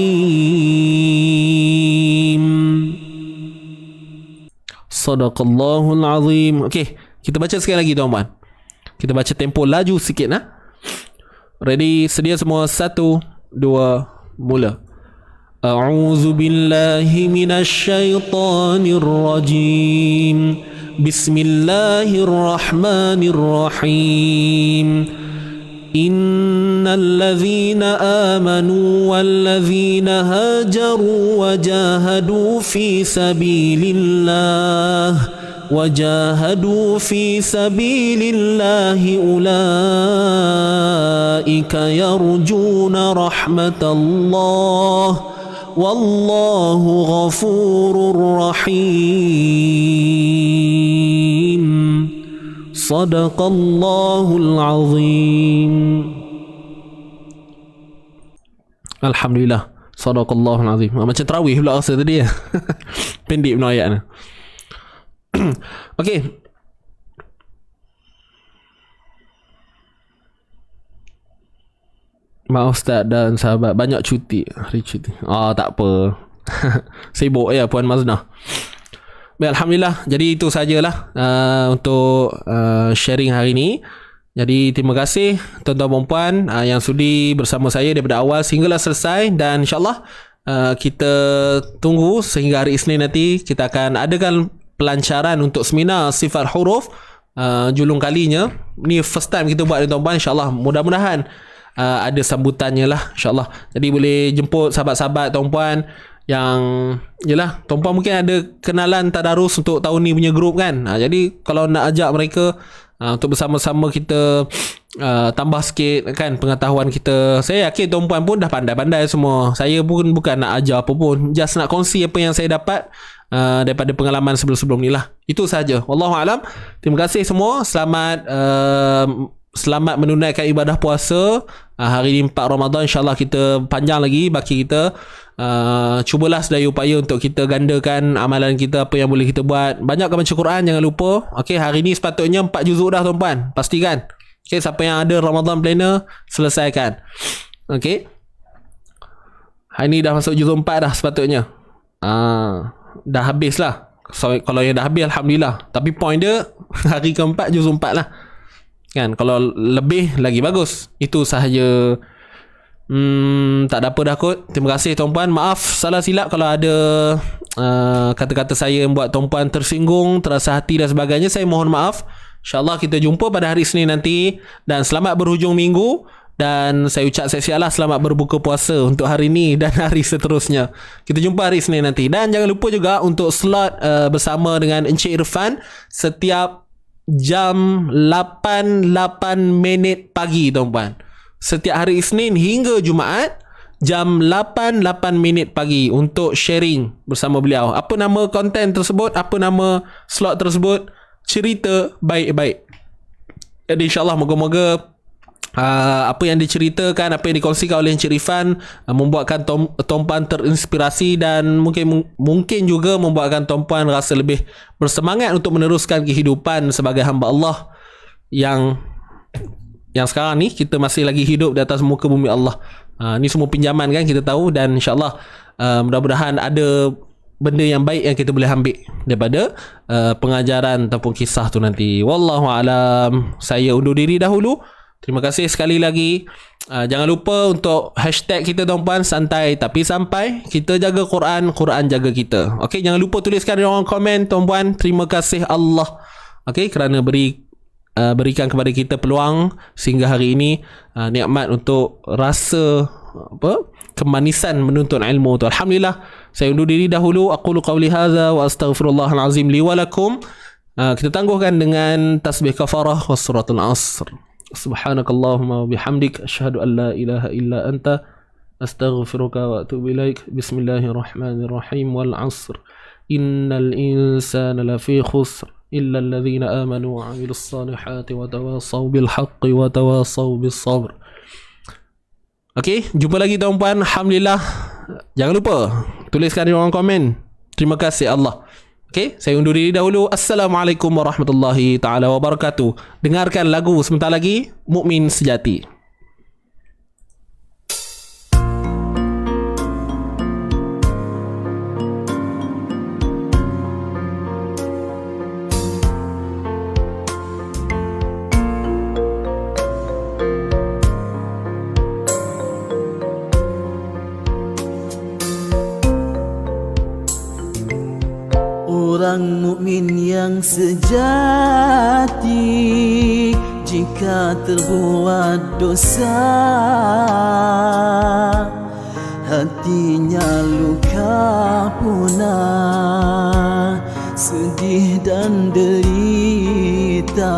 صدق الله العظيم. Okey, kita baca sekali lagi tuan-tuan. Kita baca tempo laju sikit Ready? Sedia semua? 1, 2, mula. A'udzu billahi minasy syaithanir rajim. Bismillahirrahmanirrahim. Innal ladzina amanu wal ladzina hajaru wa jahadu fi sabilillah وجاهدوا في سبيل الله أولئك يرجون رحمة الله والله غفور رحيم. صدق الله العظيم. Alhamdulillah, Sadaqallahul Azim. Macam tarawih pula rasa tadi ya. Pendek benar ayat ni. Okey. Maaf Ustaz dan sahabat, banyak cuti. Hari cuti. Tak apa. Sibuk ya Puan Maznah. Baik, alhamdulillah. Jadi itu sajalah untuk sharing hari ini. Jadi terima kasih tuan-tuan dan puan yang sudi bersama saya daripada awal sehinggalah selesai, dan insya-Allah kita tunggu sehingga hari Isnin nanti kita akan adakan pelancaran untuk seminar sifat huruf julung kalinya. Ni first time kita buat ni tuan-tuan. InsyaAllah mudah-mudahan ada sambutannya lah, insyaAllah. Jadi boleh jemput sahabat-sahabat tuan-puan yang yelah, tuan-puan mungkin ada kenalan tadarus untuk tahun ni punya grup kan. Jadi kalau nak ajak mereka untuk bersama-sama kita tambah sikit kan pengetahuan kita. Saya yakin tuan-puan pun dah pandai-pandai semua. Saya pun bukan nak ajar apa pun, just nak kongsi apa yang saya dapat daripada pengalaman sebelum-sebelum ni lah. Itu saja. Wallahu alam. Terima kasih semua. Selamat menunaikan ibadah puasa. Hari ni 4 Ramadan, insyaAllah kita panjang lagi baki kita. Cubalah sedaya upaya untuk kita gandakan amalan kita, apa yang boleh kita buat. Banyakkan baca Quran, jangan lupa. Okey, hari ni sepatutnya 4 juzuk dah tuan-puan. Pastikan. Okey, siapa yang ada Ramadan planner, selesaikan. Okey. Hari ni dah masuk juzuk 4 dah sepatutnya. Dah habis lah. So, kalau yang dah habis, alhamdulillah. Tapi point dia hari keempat juzuk 4 lah kan. Kalau lebih lagi bagus. Itu sahaja. Tak ada apa dah kot. Terima kasih tuan-puan. Maaf salah silap kalau ada kata-kata saya yang buat tuan-puan tersinggung, terasa hati dan sebagainya. Saya mohon maaf. InsyaAllah kita jumpa pada hari Isnin nanti. Dan selamat berhujung minggu. Dan saya ucap siap-siap lah selamat berbuka puasa untuk hari ni dan hari seterusnya. Kita jumpa hari Isnin nanti. Dan jangan lupa juga untuk slot bersama dengan Encik Irfan setiap jam 8 minit pagi tuan-puan. Setiap hari Isnin hingga Jumaat jam 8 minit pagi untuk sharing bersama beliau. Apa nama konten tersebut? Apa nama slot tersebut? cerita baik-baik. Jadi insyaAllah moga-moga apa yang diceritakan, apa yang dikongsikan oleh Encik Irfan membuatkan tuan-puan terinspirasi dan mungkin juga membuatkan tuan-puan rasa lebih bersemangat untuk meneruskan kehidupan sebagai hamba Allah yang sekarang ni kita masih lagi hidup di atas muka bumi Allah. Ni semua pinjaman kan kita tahu, dan insyaAllah mudah-mudahan ada benda yang baik yang kita boleh ambil daripada pengajaran ataupun kisah tu nanti. Wallahualam. Saya undur diri dahulu. Terima kasih sekali lagi. Jangan lupa untuk hashtag kita tuan-puan, santai tapi sampai. Kita jaga Quran, Quran jaga kita. Okey, jangan lupa tuliskan di ruang komen tuan-puan. Terima kasih Allah. Okey, kerana berikan kepada kita peluang sehingga hari ini, nikmat untuk rasa kemanisan menuntut ilmu tu. Alhamdulillah. Saya undur diri dahulu. Aqulu qawli hadza wa astaghfirullahal azim li wa lakum. Kita tangguhkan dengan tasbih kafarah wa suratul asr. Subhanakallahumma wa bihamdik asyhadu an la ilaha illa anta astaghfiruka wa atubu ilaik. Bismillahirrahmanirrahim. Wal 'asr. Innal insana lafi khusr illa alladhina amanu wa 'amilus salihati wa tawasaw bil haqqi wa tawasaw bis sabr. Okey, jumpa lagi tuan-puan. Alhamdulillah. Jangan lupa tuliskan di ruang komen. Terima kasih Allah. Okey, saya undur diri dahulu. Assalamualaikum warahmatullahi taala wabarakatuh. Dengarkan lagu sebentar lagi, Mukmin Sejati. Orang mukmin yang sejati jika terbuat dosa, hatinya luka punah, sedih dan derita.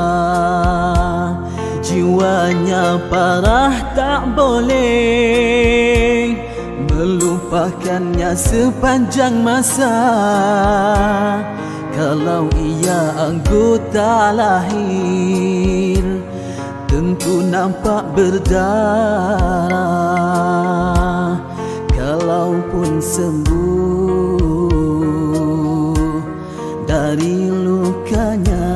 Jiwanya parah tak boleh melupakannya sepanjang masa. Kalau ia anggota lahir, tentu nampak berdarah. Kalaupun sembuh dari lukanya,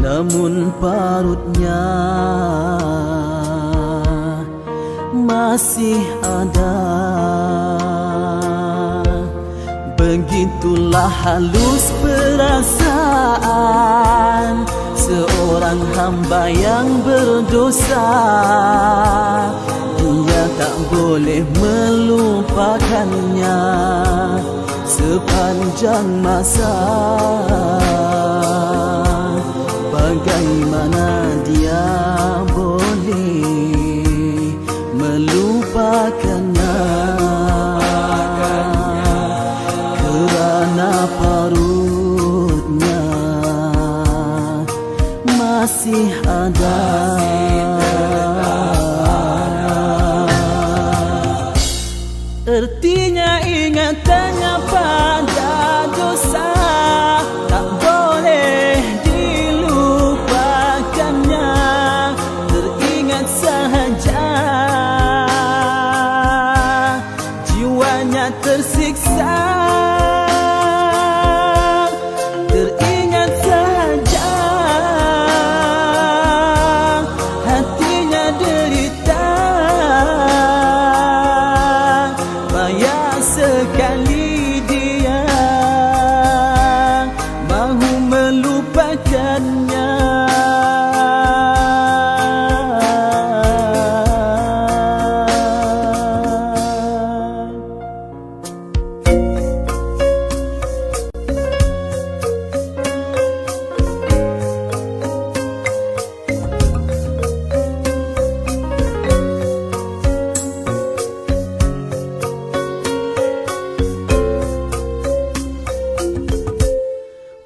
namun parutnya masih ada. Begitulah halus perasaan seorang hamba yang berdosa. Dia tak boleh melupakannya sepanjang masa. Bagaimana dia boleh melupakannya, kerana parutnya masih ada. Artinya ingatannya pada dosa tak boleh dilupakannya, teringat sahaja jiwanya tersiksa. Teringat sahaja hatinya derita. Payah sekali dia mahu melupakannya.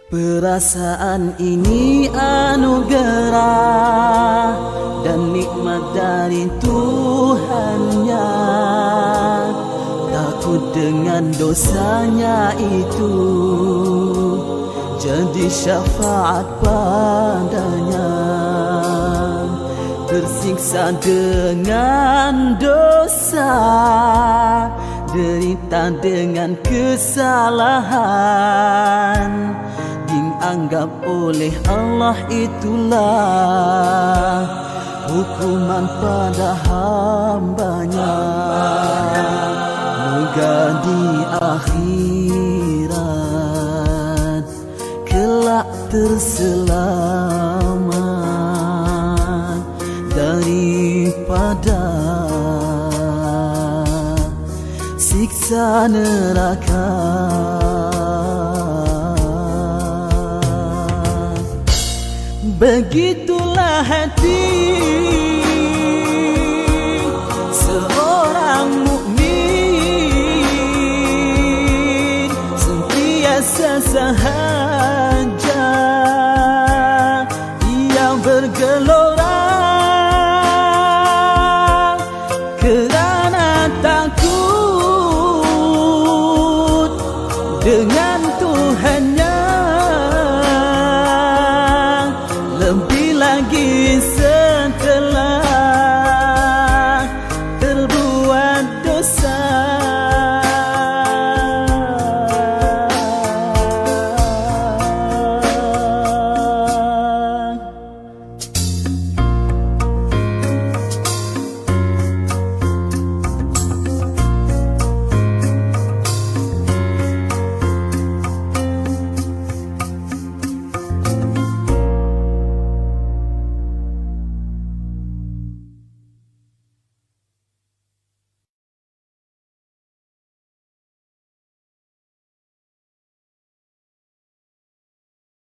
Perasaan ini anugerah dan nikmat dari Tuhannya. Takut dengan dosanya itu, jadi syafaat padanya. Tersiksa dengan dosa, derita dengan kesalahan, dianggap oleh Allah itulah hukuman pada hambanya. Moga di akhirat kelak terselamat daripada siksa neraka. Begitulah hati seorang mukmin, sentiasa sahaja ia bergelora kerana takut dengan